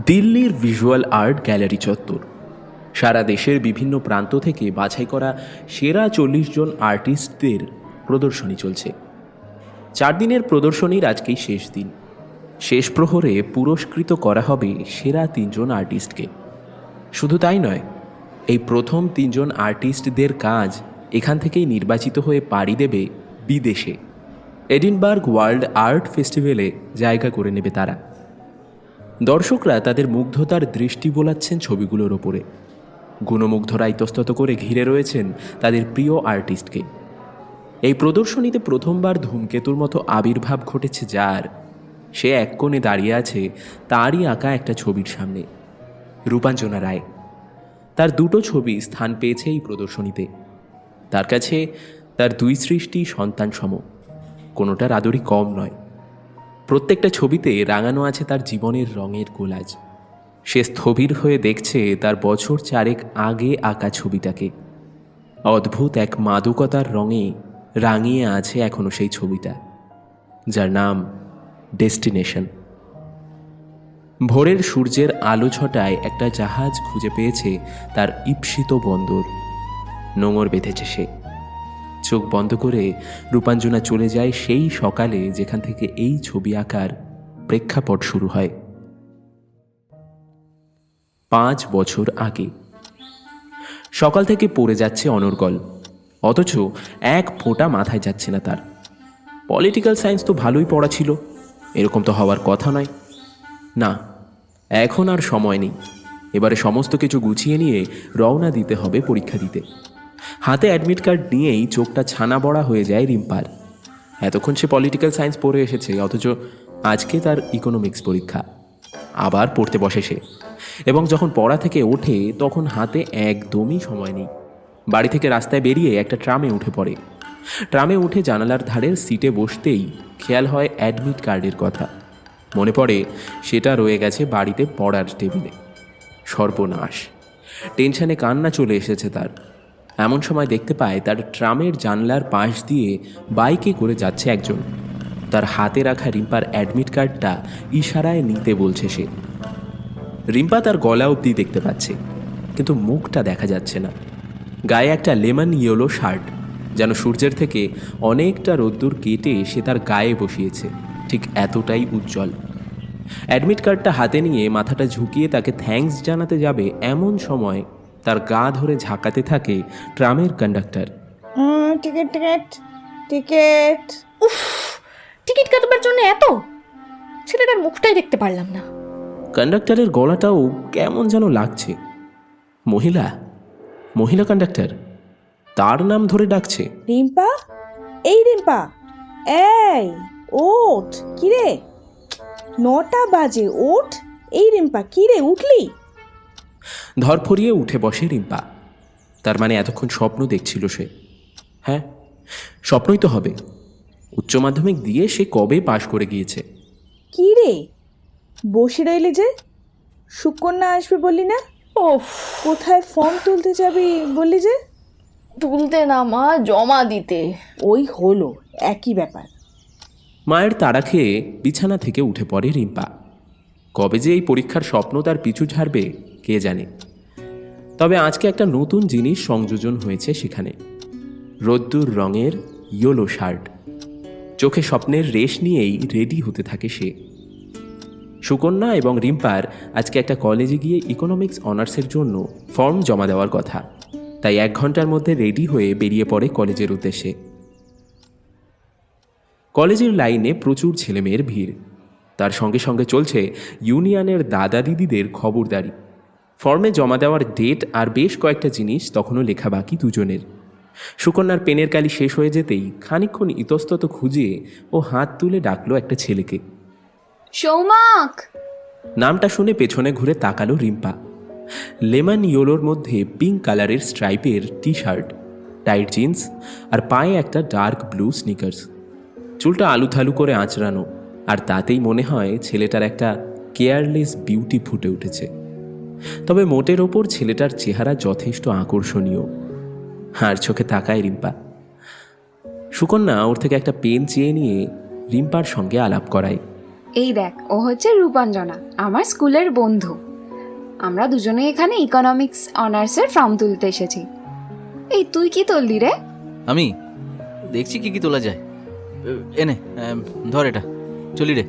দিল্লির visual art gallery চত্বর। সারা দেশের বিভিন্ন প্রান্ত থেকে বাছাই করা সেরা 40 জন আর্টিস্টদের প্রদর্শনী চলছে। 4 দিনের প্রদর্শনীর আজকেই শেষ দিন। শেষ প্রহরে পুরস্কৃত করা হবে সেরা 3 জন আর্টিস্টকে। শুধু তাই নয়, এই প্রথম 3 জন আর্টিস্টদের কাজ এখান থেকেই নির্বাচিত হয়ে পাড়ি দেবে বিদেশে। এডিনবার্গ ওয়ার্ল্ড আর্ট ফেস্টিভ্যালে জায়গা করে নেবে তারা। দর্শকরা তাদের মুগ্ধতার দৃষ্টি বোলাচ্ছেন ছবিগুলোর ওপরে। গুণমুগ্ধরা ইতস্তত করে ঘিরে রয়েছেন তাদের প্রিয় আর্টিস্টকে। এই প্রদর্শনীতে প্রথমবার ধূমকেতুর মতো আবির্ভাব ঘটেছে যার, সে এক কোণে দাঁড়িয়ে আছে তারই আঁকা একটা ছবির সামনে। রূপাঞ্জনা রায়। তার 2টো ছবি স্থান পেয়েছে এই প্রদর্শনীতে। তার কাছে তার 2 সৃষ্টি সন্তান সম, কোনোটার আদরই কম নয়। প্রত্যেকটা ছবিতে রাঙানো আছে তার জীবনের রঙের কোলাজ। সে স্থবির হয়ে দেখছে তার বছর 4 আগে আঁকা ছবিটাকে। অদ্ভুত এক মাদকতার রঙে রাঙিয়ে আছে এখনো সেই ছবিটা, যার নাম ডেস্টিনেশন। ভোরের সূর্যের আলো ছটায় একটা জাহাজ খুঁজে পেয়েছে তার ঈপ্সিত বন্দর। নোঙর বেঁধেছে সে। চোখ বন্ধ করে রূপাঞ্জনা চলে যায় সেই সকালে যেখান থেকে এই ছবি আঁকার প্রেক্ষাপট শুরু হয়। 5 বছর আগে। সকাল থেকে পড়ে যাচ্ছে অনর্গল, অথচ এক ফোঁটা মাথায় যাচ্ছে না তার। পলিটিক্যাল সায়েন্স তো ভালোই পড়া ছিল, এরকম তো হওয়ার কথা নয়। না, এখন আর সময় নেই। এবারে সমস্ত কিছু গুছিয়ে নিয়ে রওনা দিতে হবে পরীক্ষা দিতে। হাতে অ্যাডমিট কার্ড নিয়েই চোখটা ছানা বড়া হয়ে যায় রিম্পার। এতক্ষণ সে পলিটিক্যাল সায়েন্স পড়ে এসেছে, অথচ আজকে তার ইকোনমিক্স পরীক্ষা। আবার পড়তে বসে সে, এবং যখন পড়া থেকে ওঠে তখন হাতে একদমই সময় নেই। বাড়ি থেকে রাস্তায় বেরিয়ে একটা ট্রামে উঠে পড়ে। ট্রামে উঠে জানালার ধারের সিটে বসতেই খেয়াল হয় অ্যাডমিট কার্ডের কথা। মনে পড়ে সেটা রয়ে গেছে বাড়িতে পড়ার টেবিলে। সর্বনাশ! টেনশনে কান্না চলে এসেছে তার। এমন সময় দেখতে পায় তার ট্রামের জানলার পাশ দিয়ে বাইকে করে যাচ্ছে একজন। তার হাতে রাখা রিম্পার অ্যাডমিট কার্ডটা ইশারায় নিতে বলছে সে। রিম্পা তার গলা অবধি দেখতে পাচ্ছে, কিন্তু মুখটা দেখা যাচ্ছে না। গায়ে একটা লেমন ইয়েলো শার্ট, যেন সূর্যের থেকে অনেকটা রোদ্দুর কেটে সে তার গায়ে বসিয়েছে, ঠিক এতটাই উজ্জ্বল। অ্যাডমিট কার্ডটা হাতে নিয়ে মাথাটা ঝুঁকিয়ে তাকে থ্যাঙ্কস জানাতে যাবে এমন সময় তার গা ধরে ঝাঁকাতে থাকে ট্রামের কন্ডাক্টর। Ticket ticket ticket. উফ, টিকিট কাটবার জন্য এত! ছেলেটার মুখটাই দেখতে পারলাম না। কন্ডাক্টরের গলাটাও কেমন যেন লাগছে। মহিলা মহিলা কন্ডাক্টর, তার নাম ধরে ডাকছে। রিম্পা, এই রিম্পা, এই ওঠ। কিরে, 9টা বাজে, ওঠ। এই রিম্পা, কিরে উঠলি? ধরফরিয়ে উঠে বসে রিম্পা। তার মানে এতক্ষণ স্বপ্ন দেখছিল সে। হ্যাঁ, স্বপ্নই তো হবে। উচ্চ মাধ্যমিক দিয়ে সে কবে পাশ করে গিয়েছে। কিরে বসে রইলি যে? সুকন্যা আসবে বললি না? ওফ, কোথায় ফর্ম তুলতে যাবি বললি যে? তুলতে না মা, জমা দিতে। ওই হলো, একই ব্যাপার। মায়ের তাড়া খেয়ে বিছানা থেকে উঠে পড়ে রিম্পা। কবে যে এই পরীক্ষার স্বপ্ন তার পিছু ছাড়বে কে জানে। তবে আজকে একটা নতুন জিনিস সংযোজন হয়েছে সেখানে। রোদ্দুর রঙের ইয়েলো শার্ট। চোখে স্বপ্নের রেশ নিয়েই রেডি হতে থাকে সে। সুকন্যা এবং রিম্পার আজকে একটা কলেজে গিয়ে ইকোনমিক্স অনার্সের জন্য ফর্ম জমা দেওয়ার কথা, তাই 1 ঘন্টার মধ্যে রেডি হয়ে বেরিয়ে পড়ে কলেজের উদ্দেশ্যে। কলেজের লাইনে প্রচুর ছেলেমেয়ের ভিড়। তার সঙ্গে সঙ্গে চলছে ইউনিয়নের দাদা দিদিদের খবরদারি। ফর্মে জমা দেওয়ার ডেট আর বেশ কয়েকটা জিনিস তখনও লেখা বাকি দুজনের। সুকন্যার পেনের কালি শেষ হয়ে যেতেই খানিকক্ষণ ইতস্তত খুঁজে ও হাত তুলে ডাকলো একটা ছেলেকে। সৌমাক! নামটা শুনে পেছনে ঘুরে তাকালো রিম্পা। লেমন ইয়েলোর মধ্যে পিঙ্ক কালারের স্ট্রাইপের টি শার্ট, টাইট জিন্স আর পায়ে একটা ডার্ক ব্লু স্নিকার্স। চুলটা আলুথালু করে আঁচড়ানো, আর তাতেই মনে হয় ছেলেটার একটা কেয়ারলেস বিউটি ফুটে উঠেছে। তবে মোটের ওপর ছেলেটার চেহারা যথেষ্ট আকর্ষণীয়। আর চোখে তাকায় রিম্পা। সুকন্যা ওর থেকে একটা পেন চেয়ে নিয়ে রিম্পার সঙ্গে আলাপ করায়। এই দেখ, ও হচ্ছে রূপাঞ্জনা, আমার স্কুলের বন্ধু। আমরা দুজনে এখানে ইকোনমিক্স অনার্সের ফর্ম তুলতে এসেছি। এই তুই কি তুললি রে? আমি দেখছি কি কি তোলা যায়। এনে ধর এটা, চলি রে।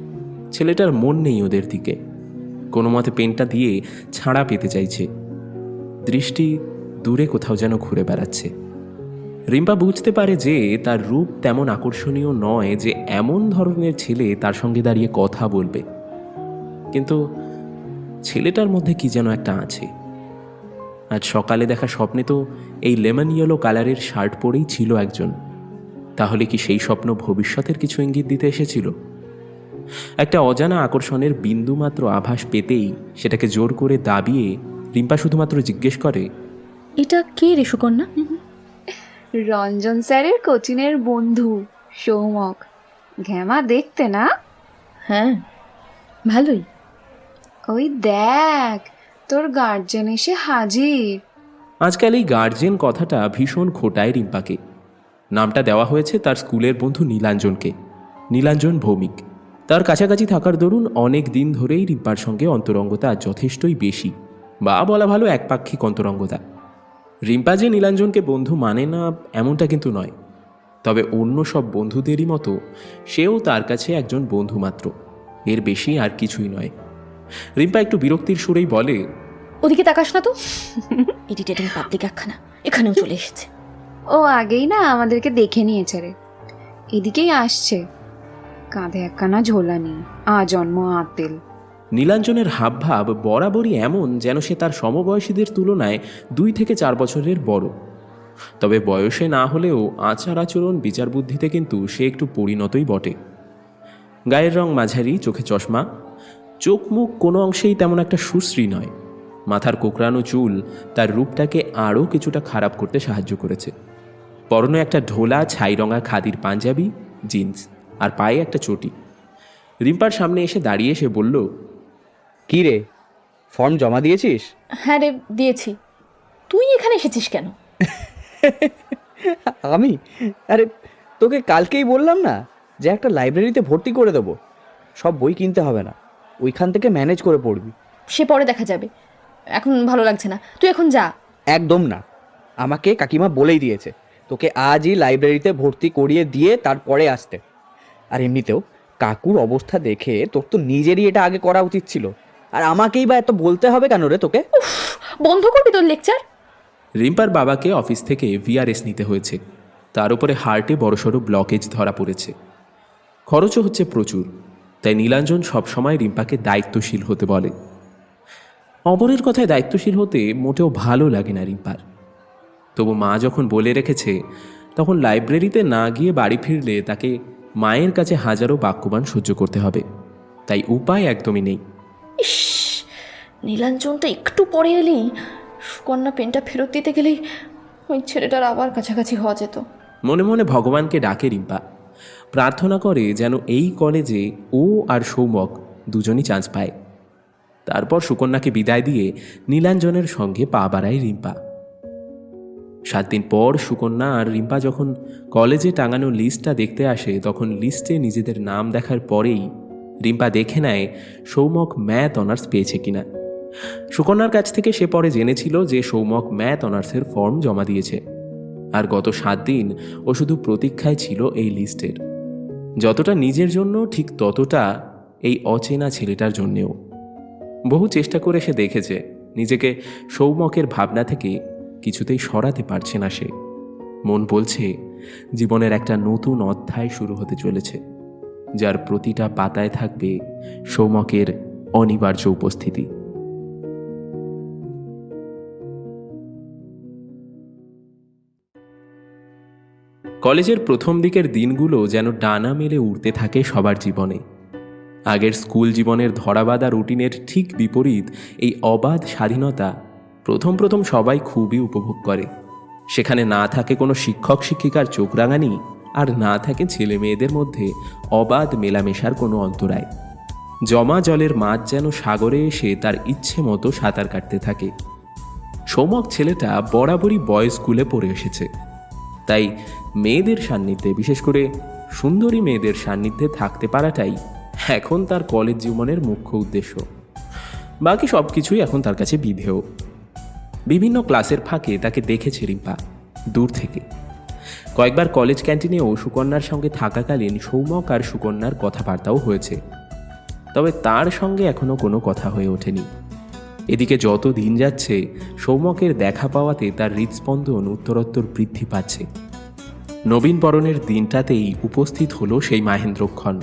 ছেলেটার মন নেই ওদের দিকে, কোনো মতে পেনটা দিয়ে ছাড়া পেতে চাইছে। দৃষ্টি দূরে কোথাও যেন ঘুরে বেড়াচ্ছে। রিম্পা বুঝতে পারে যে তার রূপ তেমন আকর্ষণীয় নয় যে এমন ধরনের ছেলে তার সঙ্গে দাঁড়িয়ে কথা বলবে, কিন্তু ছেলেটার মধ্যে কি যেন একটা আছে। আজ সকালে দেখা স্বপ্নে তো এই লেমন ইয়েলো কালারের শার্ট পরেই ছিল একজন। তাহলে কি সেই স্বপ্ন ভবিষ্যতের কিছু ইঙ্গিত দিতে এসেছিল? একটা অজানা আকর্ষণের বিন্দুমাত্র আভাস পেতেই সেটাকে জোর করে দাবিয়ে রিম্পা শুধুমাত্র জিজ্ঞেস করে, এটা কে রে সুকন্যা? রঞ্জন স্যারের কোচিনের বন্ধু সৌমক। ঘ্যামা দেখতে না? হ্যাঁ, ভালোই। ওই দেখ, তোর গার্জেন এসে হাজির। আজকাল এই গার্জেন কথাটা ভীষণ খোটায় রিম্পাকে। নামটা দেওয়া হয়েছে তার স্কুলের বন্ধু নীলাঞ্জনকে, নীলাঞ্জন ভৌমিক। তার কাছাকাছি থাকার দরুন অনেক দিন ধরেই রিম্পার সঙ্গে অন্তরঙ্গতা যথেষ্টই বেশি, বা বলা ভালো একপাক্ষিক অন্তরঙ্গতা। রিম্পা যে নীলাঞ্জনকে বন্ধু মানে না এমনটা কিন্তু নয়, তবে অন্য সব বন্ধুদেরই মতো সেও তার কাছে একজন বন্ধু মাত্র, এর বেশি আর কিছুই নয়। রিম্পা একটু বিরক্তির সুরেই বলে, ওদিকে তাকাস না তো, ইরিটেটিং পাবলিক একখানা এখানেও চলে এসেছে। ও আগেই না আমাদেরকে দেখে নিয়েছে রে, এদিকেই আসছে। কাঁধে একখানা ঝোলা নিয়ে, আজন্ম আতেল। নীলাঞ্জনের হাবভাব বরাবরই এমন যেন সে তার সমবয়সীদের তুলনায় 2 থেকে 4 বছরের বড়। তবে বয়সে না হলেও আচার আচরণ বিচার বুদ্ধিতে কিন্তু সে একটু পরিণতই বটে। গায়ের রং মাঝারি, চোখে চশমা, চোখ মুখ কোনো অংশেই তেমন একটা সুশ্রী নয়। মাথার কোকড়ানো চুল তার রূপটাকে আরও কিছুটা খারাপ করতে সাহায্য করেছে। পরনে একটা ঢোলা ছাইরঙা খাদির পাঞ্জাবি, জিন্স আর পায়ে একটা চটি। রিম্পার সামনে এসে দাঁড়িয়ে সে বলল, কি রে, ফর্ম জমা দিয়েছিস? হ্যাঁ রে, দিয়েছি। তুই এখানে এসেছিস কেন? আমি? আরে তোকে কালকেই বললাম না যে একটা লাইব্রেরিতে ভর্তি করে দেবো। সব বই কিনতে হবে না, ওইখান থেকে ম্যানেজ করে পড়বি। সে পরে দেখা যাবে, এখন ভালো লাগছে না, তুই এখন যা। একদম না, আমাকে কাকিমা বলেই দিয়েছে তোকে আজই লাইব্রেরিতে ভর্তি করিয়ে দিয়ে তারপরে আসতে। আর এমনিতেও কাকুর অবস্থা দেখে তোর তো নিজেরই এটা আগে করা উচিত ছিল, আর আমাকেই বা এত বলতে হবে কেন রে তোকে? বন্ধ করবি তোর লেকচার? রিম্পার বাবাকে অফিস থেকে ভিআরএস নিতে হয়েছে, তার উপরে হার্টে বড়সড় ব্লকেজ ধরা পড়েছে। খরচও হচ্ছে প্রচুর, তাই নীলাঞ্জন সবসময় রিম্পাকে দায়িত্বশীল হতে বলে। অপরের কথায় দায়িত্বশীল হতে মোটেও ভালো লাগে না রিম্পার। তবু মা যখন বলে রেখেছে, তখন লাইব্রেরিতে না গিয়ে বাড়ি ফিরলে তাকে মায়ের কাছে হাজারো বাক্যবাণ সহ্য করতে হবে, তাই উপায় একদমই নেই। ইস, নীলাঞ্জনটা একটু পরে এলেই, সুকন্যা পেনটা ফেরত দিতে গেলেই ওই ছেলেটার আবার কাছাকাছি হওয়া যেত। মনে মনে ভগবানকে ডাকে রিম্পা, প্রার্থনা করে যেন এই কলেজে ও আর সৌমক দুজনই চান্স পায়। তারপর সুকন্যাকে বিদায় দিয়ে নীলাঞ্জনের সঙ্গে পা বাড়ায় রিম্পা। 7 দিন পর সুকন্যা আর রিম্পা যখন কলেজে টাঙানো লিস্টটা দেখতে আসে, তখন লিস্টে নিজেদের নাম দেখার পরেই রিম্পা দেখে নেয় সৌমক ম্যাথ অনার্স পেয়েছে কিনা। সুকন্যার কাছ থেকে সে পরে জেনেছিল যে সৌমক ম্যাথ অনার্সের ফর্ম জমা দিয়েছে, আর গত 7 দিন ও শুধু প্রতীক্ষায় ছিল এই লিস্টের। যতটা নিজের জন্য, ঠিক ততটা এই অচেনা ছেলেটার জন্যেও। বহু চেষ্টা করে সে দেখেছে নিজেকে সৌমকের ভাবনা থেকে কিছুতেই সরাতে পারছে না সে। মন বলছে জীবনের একটা নতুন অধ্যায় শুরু হতে চলেছে, যার প্রতিটা পাতায় থাকবে সৌমকের অনিবার্য উপস্থিতি। কলেজের প্রথম দিকের দিনগুলো যেন ডানা মেলে উড়তে থাকে সবার জীবনে। আগের স্কুল জীবনের ধরাবাঁধা রুটিনের ঠিক বিপরীত এই অবাধ স্বাধীনতা প্রথম প্রথম সবাই খুবই উপভোগ করে। সেখানে না থাকে কোনো শিক্ষক শিক্ষিকার চোখ রাঙানি, আর না থাকে ছেলে মেয়েদের মধ্যে অবাধ মেলামেশার কোনো অন্তরায়। জমা জলের মাছ যেন সাগরে এসে তার ইচ্ছে মতো সাঁতার কাটতে থাকে। সৌমক ছেলেটা বরাবরই বয়েজ স্কুলে পড়ে এসেছে, তাই মেয়েদের সান্নিধ্যে, বিশেষ করে সুন্দরী মেয়েদের সান্নিধ্যে থাকতে পারাটাই এখন তার কলেজ জীবনের মুখ্য উদ্দেশ্য। বাকি সব কিছুই এখন তার কাছে বিধেয়। বিভিন্ন ক্লাসের ফাঁকে তাকে দেখেছে রিম্পা দূর থেকে। কয়েকবার কলেজ ক্যান্টিনেও সুকন্যার সঙ্গে থাকাকালীন সৌমক আর সুকন্যার কথাবার্তাও হয়েছে, তবে তার সঙ্গে এখনও কোনো কথা হয়ে ওঠেনি। এদিকে যত দিন যাচ্ছে সৌমকের দেখা পাওয়াতে তার হৃদস্পন্দন উত্তরোত্তর বৃদ্ধি পাচ্ছে। নবীন বরণের দিনটাতেই উপস্থিত হলো সেই মাহেন্দ্রক্ষণ।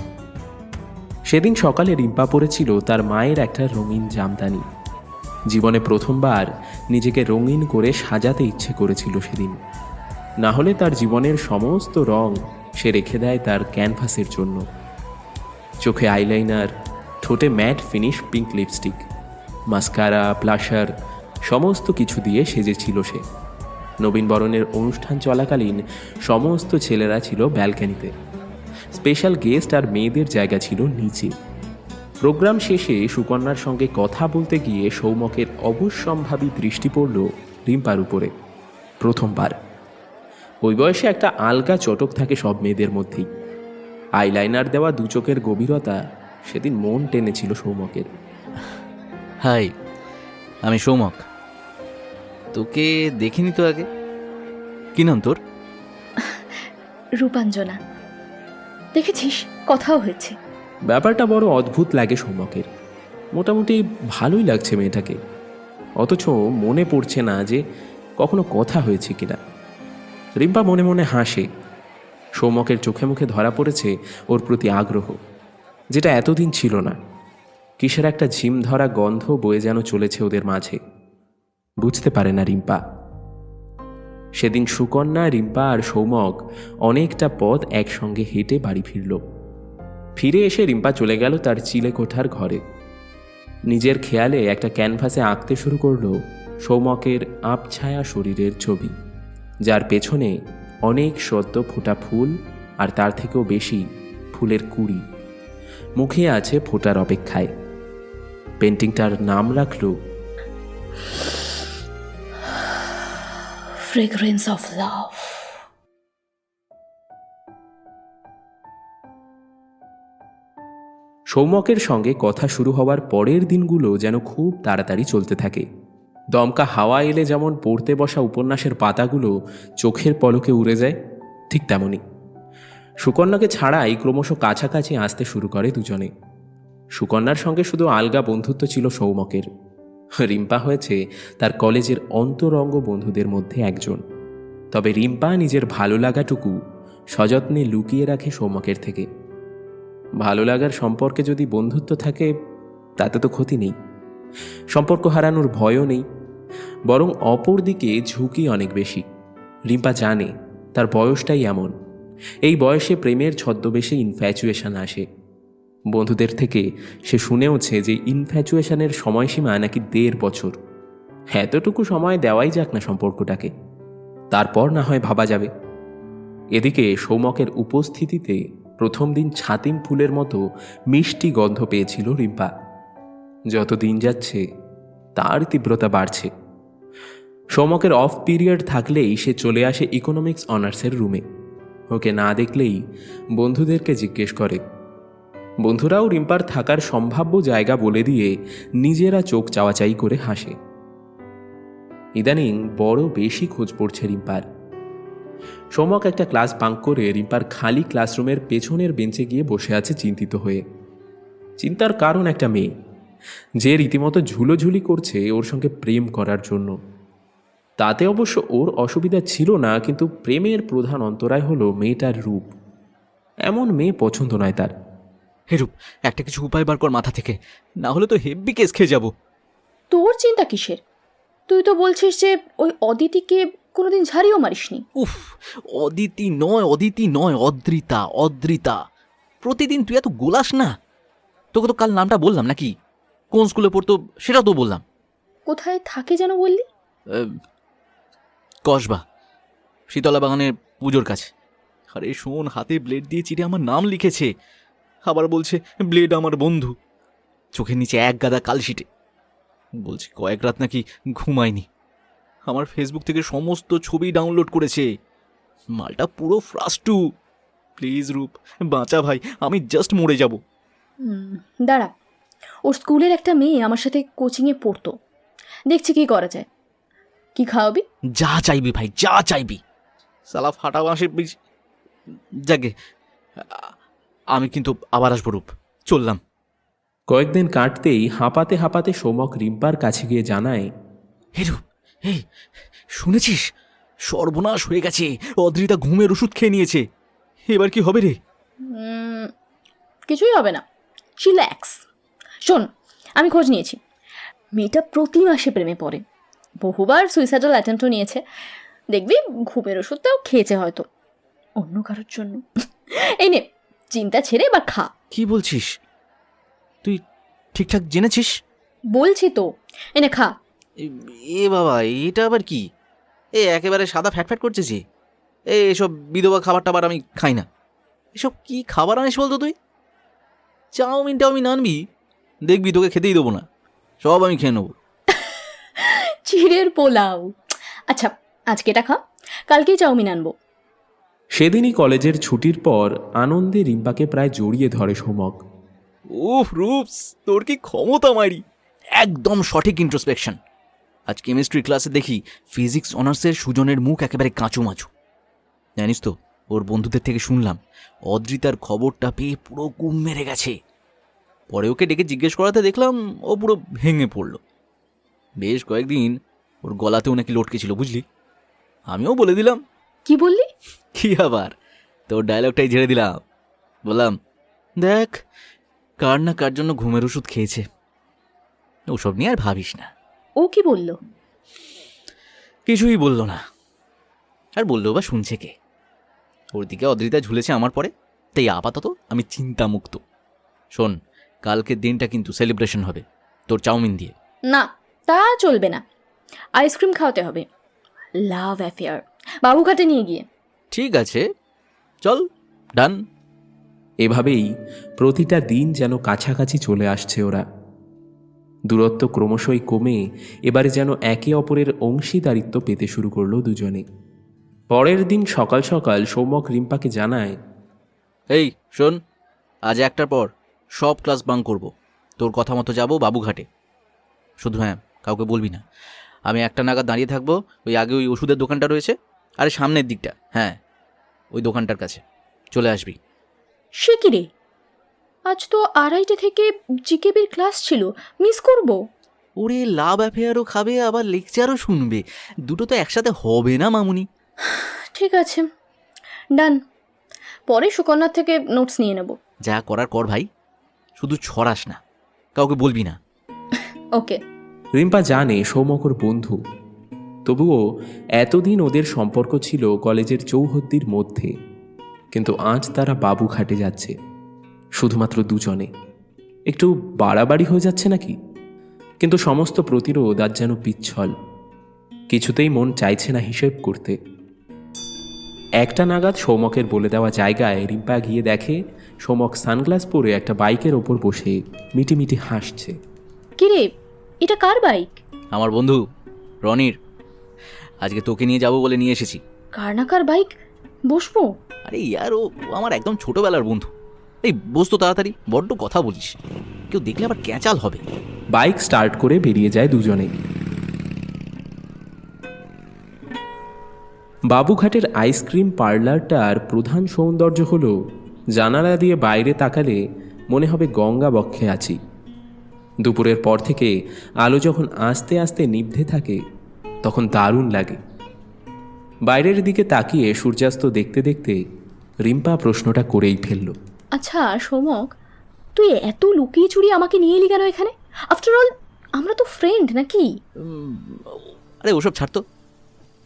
সেদিন সকালে রিম্পা পরেছিল তার মায়ের একটা রঙিন জামদানি। জীবনে প্রথমবার নিজেকে রঙিন করে সাজাতে ইচ্ছে করেছিল সেদিন, না হলে তার জীবনের সমস্ত রং সে রেখে দেয় তার ক্যানভাসের জন্য। চোখে আইলাইনার, ঠোঁটে mat finish pink lipstick, mascara, blusher সমস্ত কিছু দিয়ে সেজেছিল সে। নবীনবরণের অনুষ্ঠান চলাকালীন সমস্ত ছেলেরা ছিল ব্যালকানিতে, স্পেশাল গেস্ট আর মেয়েদের জায়গা ছিল নিচে। প্রোগ্রাম শেষে সুকন্যার সঙ্গে কথা বলতে গিয়ে সৌমকের অবশ্যম্ভাবী দৃষ্টি পড়ল রিম্পার উপরে। প্রথমবার। ওই বয়সে একটা আলগা চটক থাকে সব মেয়েদের মধ্যেই। আইলাইনার দেওয়া দু চোখের গভীরতা সেদিন মন টেনেছিল সৌমকের। হাই, আমি সৌমক। তোকে দেখিনি তো আগে। কি নাম তোর? রূপাঞ্জনা। দেখেছিস, কথাও হয়েছে। ব্যাপারটা বড় অদ্ভুত লাগে সৌমকের। মোটামুটি ভালোই লাগছে মেয়েটাকে, অথচ মনে পড়ছে না যে কখনো কথা হয়েছে কিনা। রিম্পা মনে মনে হাসে। সৌমকের চোখে মুখে ধরা পড়েছে ওর প্রতি আগ্রহ, যেটা এতদিন ছিল না। কিসের একটা ঝিম ধরা গন্ধ বয়ে যেন চলেছে ওদের মাঝে। বুঝতে পারে না রিম্পা। সেদিন সুকন্যা, রিম্পা আর সৌমক অনেকটা পথ একসঙ্গে হেঁটে বাড়ি ফিরল। ফিরে এসে রিম্পা চলে গেল তার চিলেকোঠার ঘরে। নিজের খেয়ালে একটা ক্যানভাসে আঁকতে শুরু করল সৌমকের আবছায়া শরীরের ছবি, যার পেছনে অনেক সদ্য ফোটা ফুল আর তার থেকেও বেশি ফুলের কুড়ি মুখে আছে ফোটার অপেক্ষায়। পেন্টিংটার নাম রাখল ফ্রেগ্রেন্স অফ লাভ। সৌমকের সঙ্গে কথা শুরু হওয়ার পরের দিনগুলো যেন খুব তাড়াতাড়ি চলতে থাকে। দমকা হাওয়া এলে যেমন পড়তে বসা উপন্যাসের পাতাগুলো চোখের পলকে উড়ে যায়, ঠিক তেমনই সুকন্যাকে ছাড়াই ক্রমশ কাছাকাছি আসতে শুরু করে দুজনে। সুকন্যার সঙ্গে শুধু আলগা বন্ধুত্ব ছিল সৌমকের। রিম্পা হয়েছে তার কলেজের অন্তরঙ্গ বন্ধুদের মধ্যে একজন। তবে রিম্পা নিজের ভালো লাগাটুকু সযত্নে লুকিয়ে রাখে সৌমকের থেকে। ভালো লাগার সম্পর্কে যদি বন্ধুত্ব থাকে তাতে তো ক্ষতি নেই, সম্পর্ক হারানোর ভয়ও নেই, বরং অপর দিকে ঝুঁকি অনেক বেশি। রিম্পা জানে তার বয়সটাই এমন। এই বয়সে প্রেমের ছদ্মবেশে ইনফ্যাচুয়েশন আসে। বন্ধুদের থেকে সে শুনেওছে যে ইনফ্যাচুয়েশনের সময়সীমা নাকি 1.5 বছর। এতটুকু সময় দেওয়াই যাক না সম্পর্কটাকে, তারপর না হয় ভাবা যাবে। এদিকে সৌমকের উপস্থিতিতে প্রথম দিন ছাতিম ফুলের মতো মিষ্টি গন্ধ পেয়েছিল রিম্পা। যত দিন যাচ্ছে তার তীব্রতা বাড়ছে। সৌমকের অফ পিরিয়ড থাকলেই সে চলে আসে ইকোনমিক্স অনার্সের রুমে। ওকে না দেখলেই বন্ধুদেরকে জিজ্ঞেস করে। বন্ধুরাও রিম্পার থাকার সম্ভাব্য জায়গা বলে দিয়ে নিজেরা চোখ চাওয়াচাই করে হাসে। ইদানিং বড় বেশি খোঁজ পড়ছে রিম্পার। সৌমক একটা ক্লাস বাঙ্ক করে রিম্পার খালি ক্লাসরুমের পেছনের বেঞ্চে গিয়ে বসে আছে চিন্তিত হয়ে। চিন্তার কারণ একটা মেয়ে, যে রীতিমতো ঝুলোঝুলি করছে ওর সঙ্গে প্রেম করার জন্য। তাতে অবশ্য ওর অসুবিধা ছিল না, কিন্তু প্রেমের প্রধান অন্তরায় হলো মেয়েটার রূপ। এমন মেয়ে পছন্দ নয় তার। হে রূপ, একটা কিছু উপায় বার কর মাথা থেকে, না হলে তো হেব্বি কেস খেয়ে যাবো। তোর চিন্তা কিসের? তুই তো বলছিস যে ওই অদিতিকে কোনোদিন ঝাড়িও মারিসনি। উফ, অদিতি নয়, অদ্রিতা। প্রতিদিন তুই এত গোলাস না। তোকে তো কাল নামটা বললাম নাকি, কোন স্কুলে পড়তো সেটাও তো বললাম। কোথায় থাকে যেন বললি? কসবা, শীতলা বাগানের পুজোর কাছে। আরে শোন, হাতে ব্লেড দিয়ে চিঠে আমার নাম লিখেছে, আবার বলছে ব্লেড আমার বন্ধু। চোখের নিচে এক গাদা কালশিটে। বলছে কয়েক রাত নাকি ঘুমায়নি। আমার ফেসবুক থেকে সমস্ত ছবি ডাউনলোড করেছে। মালটা পুরো ফ্রাস্টু। প্লিজ রূপ, বাঁচা ভাই, আমি জাস্ট মরে যাব। দাঁড়া, ওর স্কুলের একটা মেয়ে আমার সাথে কোচিংয়ে পড়তো, দেখছি কি করা যায়। কি খাওয়াবি? যা চাইবি ভাই, যা চাইবি। সালা ফাটা বাঁশের বীজ। যাকে আমি কিন্তু আবার আসবো রূপ, চললাম। কয়েকদিন কাটতেই হাঁপাতে হাঁপাতে সোমক রিম্পার কাছে গিয়ে জানায়, হে রূপ, এই শুনেছিস, সর্বনাশ হয়ে গেছে, অদ্রিতা ঘুমের ওষুধ খেয়ে নিয়েছে। এবার কি হবে রে? কিছুই হবে না, চিল্যাক্স। শোন, আমি খোঁজ নিয়েছি, মেয়েটা প্রতি মাসে প্রেমে পড়ে, বহুবার সুইসাইডাল অ্যাটেম্পটও নিয়েছে। দেখবি ঘুমের ওষুধটাও খেয়েছে হয়তো অন্য কারোর জন্য। এই নে, চিন্তা ছেড়ে এবার খা। কি বলছিস? তুই ঠিকঠাক জেনেছিস? বলছি তো, এনে খা। এ বাবা, এটা আবার কি? একেবারে সাদা ফ্যাট করছে যে। এসব বিধবা খাবার টাবার আমি খাই না। এসব কি খাবার আনিস বলতো তুই? চাউমিন আনবি, দেখবি তোকে খেতেই দেবো না, সব আমি খেয়ে নেবো। চিড়ের পোলাও। আচ্ছা, আজকে এটা খা, কালকেই চাউমিন আনবো। সেদিনই কলেজের ছুটির পর আনন্দে রিম্পাকে প্রায় জড়িয়ে ধরে সোমক। উফ রূপস, তোর কি ক্ষমতা মারি! একদম সঠিক ইন্ট্রোস্পেকশন। আজ কেমিস্ট্রি ক্লাসে দেখি ফিজিক্স অনার্সের সুজনের মুখ একেবারে কাঁচুমাচু। জানিস তো, ওর বন্ধুদের থেকে শুনলাম অদ্রিতার খবরটা পেয়ে পুরো গুম মেরে গেছে। পরে ওকে ডেকে জিজ্ঞেস করাতে দেখলাম ও পুরো ভেঙে পড়ল। বেশ কয়েকদিন ওর গলাতেও নাকি লটকে ছিল, বুঝলি? আমিও বলে দিলাম। কি বললি? কি আবার, তোর ডায়লগটাই ঝেড়ে দিলাম। বললাম, দেখ, কার না কার জন্য ঘুমের ওষুধ খেয়েছে, ওসব নিয়ে আর ভাবিস না। ও কি বললো? কিছুই বললো না। আর বললেও বা শুনছে কে? ওর দিকে অদ্রিতা ঝুলেছে আমার পরে, তাই আপাতত আমি চিন্তামুক্ত। শোন, কালকের দিনটা কিন্তু সেলিব্রেশন হবে তোর চাউমিন দিয়ে। না, তা চলবে না, আইসক্রিম খাওয়াতে হবে। লাভ অ্যাফেয়ার, বাবুঘাটে নিয়ে গিয়ে। ঠিক আছে, চল, ডান। এভাবেই প্রতিটা দিন যেন কাছাকাছি চলে আসছে ওরা। দূরত্ব ক্রমশই কমে এবারে যেন একে অপরের অংশীদারিত্ব পেতে শুরু করলো দুজনে। পরের দিন সকাল সকাল সৌমক রিম্পাকে জানায়, এই শোন, আজ 1টার পর সব ক্লাস বাঙ্ক করব, তোর কথা মতো যাবো বাবুঘাটে। শুধু হ্যাঁ, কাউকে বলবি না। আমি 1টা নাগাদ দাঁড়িয়ে থাকবো, ওই আগে ওই ওষুধের দোকানটা রয়েছে, আরে সামনের দিকটা, হ্যাঁ ওই দোকানটার কাছে চলে আসবি। সে কি রে, আজ তো 2:30 থেকে জিকেবির ক্লাস ছিল, মিস করব। ওরে, লাভ অ্যাফেয়ারও খাবে আবার লেকচারও শুনবে, দুটো তো একসাথে হবে না মামুনি। ঠিক আছে, ডান। পরে সুকন্যার থেকে নোটস নিয়ে নেব। যা করার কর ভাই, শুধু ছড়াস না, কাউকে বলবি না। ওকে। রিম্পা জানে সৌমকর বন্ধু, তবুও এতদিন ওদের সম্পর্ক ছিল কলেজের চৌহদ্দির মধ্যে। কিন্তু আজ তারা বাবুঘাটে যাচ্ছে, শুধুমাত্র দুজনে। একটু বাড়াবাড়ি হয়ে যাচ্ছে নাকি? কিন্তু সমস্ত প্রতিরোধ আজ যেন পিচ্ছল, কিছুতেই মন চাইছে না হিসেব করতে। 1টা নাগাদ সৌমকের বলে দেওয়া জায়গায় রিম্পা গিয়ে দেখে সৌমক সানগ্লাস পরে একটা বাইকের ওপর বসে মিটিমিটি হাসছে। কিরে, এটা কার বাইক? আমার বন্ধু রনির, আজকে তোকে নিয়ে যাব বলে নিয়ে এসেছি। কার না কার বাইক, বসবো? আরে ইয়ার, ও আমার একদম ছোটবেলার বন্ধু। এই বস তো তাড়াতাড়ি, বড্ড কথা বলিস, কেউ দেখলে আবার ক্যাঁচাল হবে। বাইক স্টার্ট করে বেরিয়ে যায় দুজনে। বাবুঘাটের আইসক্রিম পার্লারটার প্রধান সৌন্দর্য হলো জানালা দিয়ে বাইরে তাকালে মনে হবে গঙ্গা বক্ষে আছি। দুপুরের পর থেকে আলো যখন আস্তে আস্তে নিভতে থাকে তখন দারুণ লাগে। বাইরের দিকে তাকিয়ে সূর্যাস্ত দেখতে দেখতে রিম্পা প্রশ্নটা করেই ফেলল, আচ্ছা সৌমক, তুই এত লুকিয়ে চুরিয়ে আমাকে নিয়ে এলি কেন এখানে? আফটার অল আমরা তো ফ্রেন্ড নাকি? আরে ওসব ছাড় তো,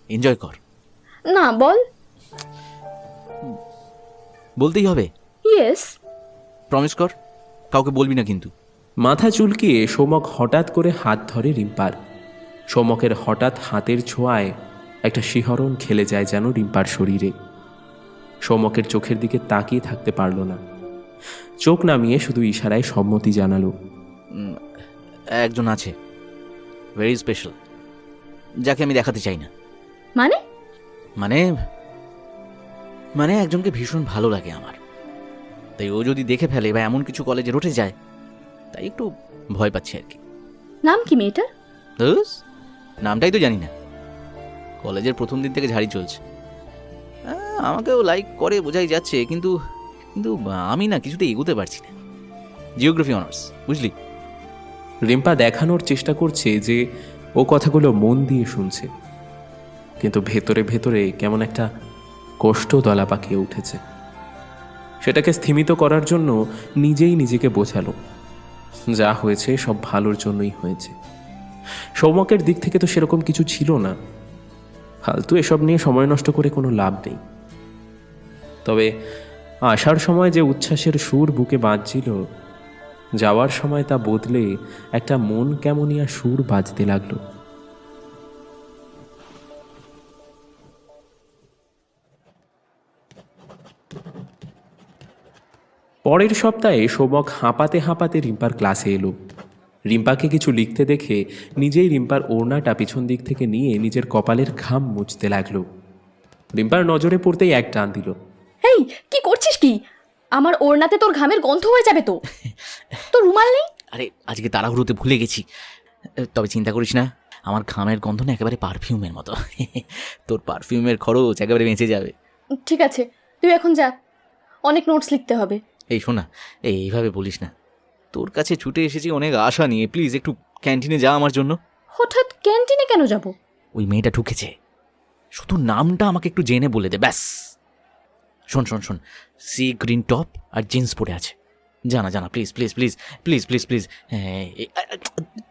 এনজয় কর। না, বল। বলতেই হবে। ইয়েস। প্রমিস কর, কাউকে বলবি না কিন্তু। মাথা চুলকিয়ে সৌমক হঠাৎ করে হাত ধরে রিম্পার। সৌমকের হঠাৎ হাতের ছোঁয়ায় একটা শিহরণ খেলে যায় যেন রিম্পার শরীরে। সৌমকের চোখের দিকে তাকিয়ে থাকতে পারল না, চোখ নামিয়ে শুধু ইশারায় সম্মতি জানালো। একজন আছে, ভেরি স্পেশাল, যাকে আমি দেখাতে চাই না। মানে? মানে মানে একজনকে ভীষণ ভালো লাগে আমার, তাই ও যদি দেখে ফেলে বা এমন কিছু কলেজে রটে যায়, তাই একটু ভয় পাচ্ছি আর কি। নাম কি মেয়েটার? ধুস, নামটাই তো জানি না। কলেজের প্রথম দিন থেকে ঝাড়ি চলছে। আমাকেও লাইক করে বোঝাই যাচ্ছে, কিন্তু কিন্তু আমি না কিছুতে এগোতে পারছি না। জিওগ্রাফি অনার্স, বুঝলি? রিম্পা দেখানোর চেষ্টা করছে যে ও কথাগুলো মন দিয়ে শুনছে, কিন্তু ভেতরে ভেতরে কেমন একটা কষ্ট দলা পাকিয়ে উঠেছে। সেটাকে স্থিমিত করার জন্য নিজেই নিজেকে বোঝালো, যা হয়েছে সব ভালোর জন্যই হয়েছে। সৌমকের দিক থেকে তো সেরকম কিছু ছিল না, ফালতু এসব নিয়ে সময় নষ্ট করে কোনো লাভ নেই। তবে আসার সময় যে উচ্ছ্বাসের সুর বুকে বাজছিল, যাওয়ার সময় তা বদলে একটা মন কেমনিয়া সুর বাজতে লাগলো। পরের সপ্তাহে সৌমক হাঁপাতে হাঁপাতে রিম্পার ক্লাসে এলো। রিম্পাকে কিছু লিখতে দেখে নিজেই রিম্পার ওড়নাটা পিছন দিক থেকে নিয়ে নিজের কপালের ঘাম মুছতে লাগলো। রিম্পার নজরে পড়তেই এক টান দিল। এই, কি করছিস কি? আমার ওড়নাতে তোর ঘামের গন্ধ হয়ে যাবে তো। তোর রুমাল নেই? আরে আজকে তাড়াহুড়োতে ভুলে গেছি। তবে চিন্তা করিস না, আমার ঘামের গন্ধ না একেবারে পারফিউমের মতো। তোর পারফিউমের খরচ একেবারে বেঁচে যাবে। ঠিক আছে, তুই এখন যা, অনেক নোটস লিখতে হবে। এই শোনা, এইভাবে বলিস না। তোর কাছে ছুটে এসেছি অনেক আশা নিয়ে, প্লিজ একটু ক্যান্টিনে যা আমার জন্য। হঠাৎ ক্যান্টিনে কেন যাব? ওই মেয়েটা ঢুকেছে, শুধু নামটা আমাকে একটু জেনে বলে দে ব্যাস। শোন শোন শোন, সি গ্রিন টপ আর জিন্স পরে আছে। জানা জানা, please please please please please please. হ্যাঁ,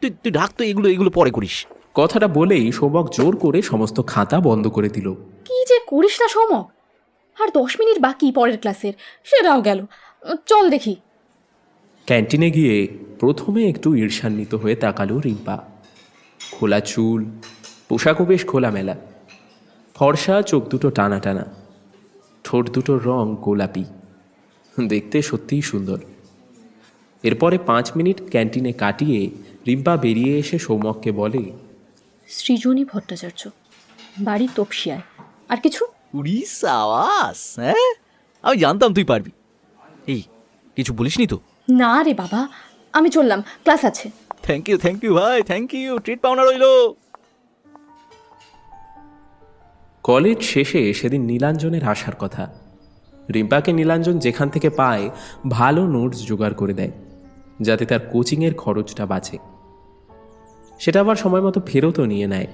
তুই তুই ডাক তো, এগুলো এগুলো পরে করিস। কথাটা বলেই সৌমক জোর করে সমস্ত খাতা বন্ধ করে দিল। কি যে করিস না সৌমক, আর 10 মিনিট বাকি পরের ক্লাসের, সেটাও গেল। চল দেখি। ক্যান্টিনে গিয়ে প্রথমে একটু ঈর্ষান্বিত হয়ে তাকালো রিম্পা। খোলা চুল, পোশাকও বেশ খোলামেলা, ফর্সা চোখ দুটো টানা টানা, ঠোঁট দুটোর রং গোলাপি, দেখতে সত্যিই সুন্দর। এরপরে 5 মিনিট ক্যান্টিনে কাটিয়ে রিম্পা বেরিয়ে এসে সৌমককে বলে, সৃজনী ভট্টাচার্য, বাড়ি তপসিয়ায়। আর কিছু? উড়িষ্যাওয়াস, হ্যাঁ আমি জানতাম তুই পারবি। এই কিছু বলিসনি তো? না রে বাবা, আমি চললাম, ক্লাস আছে। থ্যাংক ইউ ভাই, থ্যাংক ইউ, ট্রিট পাওনা রইল। কলেজ শেষে সেদিন নীলাঞ্জনের আসার কথা। রিম্পাকে নীলাঞ্জন যেখান থেকে পায় ভালো নোটস জোগাড় করে দেয়, যাতে তার কোচিংয়ের খরচটা বাঁচে। সেটা আবার সময় মতো ফেরতও নিয়ে নেয়,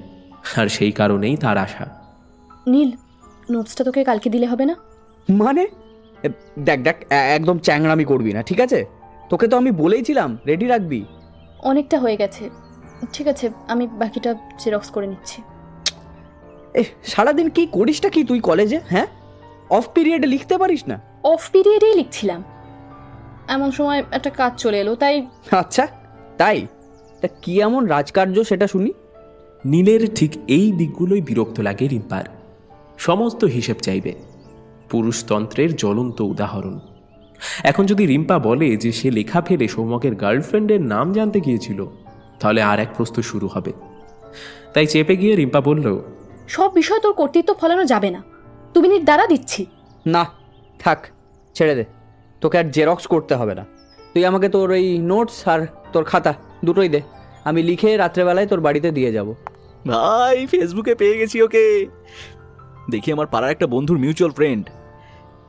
আর সেই কারণেই তার আশা। নীল, নোটসটা তোকে কালকে দিলে হবে না? মানে দেখ দেখ, একদম চ্যাংড়ামি করবি না, ঠিক আছে? তোকে তো আমি বলেইছিলাম রেডি রাখবি। অনেকটা হয়ে গেছে, ঠিক আছে, আমি বাকিটা জেরক্স করে নিচ্ছি। সারাদিন কি করিসটা কি তুই কলেজে? হ্যাঁ, অফ পিরিয়ডে লিখতে পারিস না? অফ পিরিয়ডেই লিখছিলাম, এমন সময় একটা কাজ চলে এলো, তাই। আচ্ছা তাই? তা কি এমন রাজকার্য সেটা শুনি। নীলের ঠিক এই দিকগুলোই বিরক্ত লাগে রিম্পার। সমস্ত হিসেব চাইবে, পুরুষতন্ত্রের জ্বলন্ত উদাহরণ। এখন যদি রিম্পা বলে যে সে লেখা ফেলে সৌমকের গার্লফ্রেন্ডের নাম জানতে গিয়েছিল, তাহলে আর এক প্রশ্ন শুরু হবে। তাই চেপে গিয়ে রিম্পা বলল, সব বিষয় তোর কর্তৃত্ব ফলানো যাবে না, 2 মিনিট দ্বারা দিচ্ছি। না থাক, ছেড়ে দে, তোকে আর জেরক্স করতে হবে না। তুই আমাকে তোর ওই নোটস আর তোর খাতা দুটোই দে, আমি লিখে রাত্রেবেলায় তোর বাড়িতে দিয়ে যাব। ভাই ফেসবুকে পেয়ে গেছি ওকে। দেখি আমার পাড়ার একটা বন্ধুর মিউচুয়াল ফ্রেন্ড,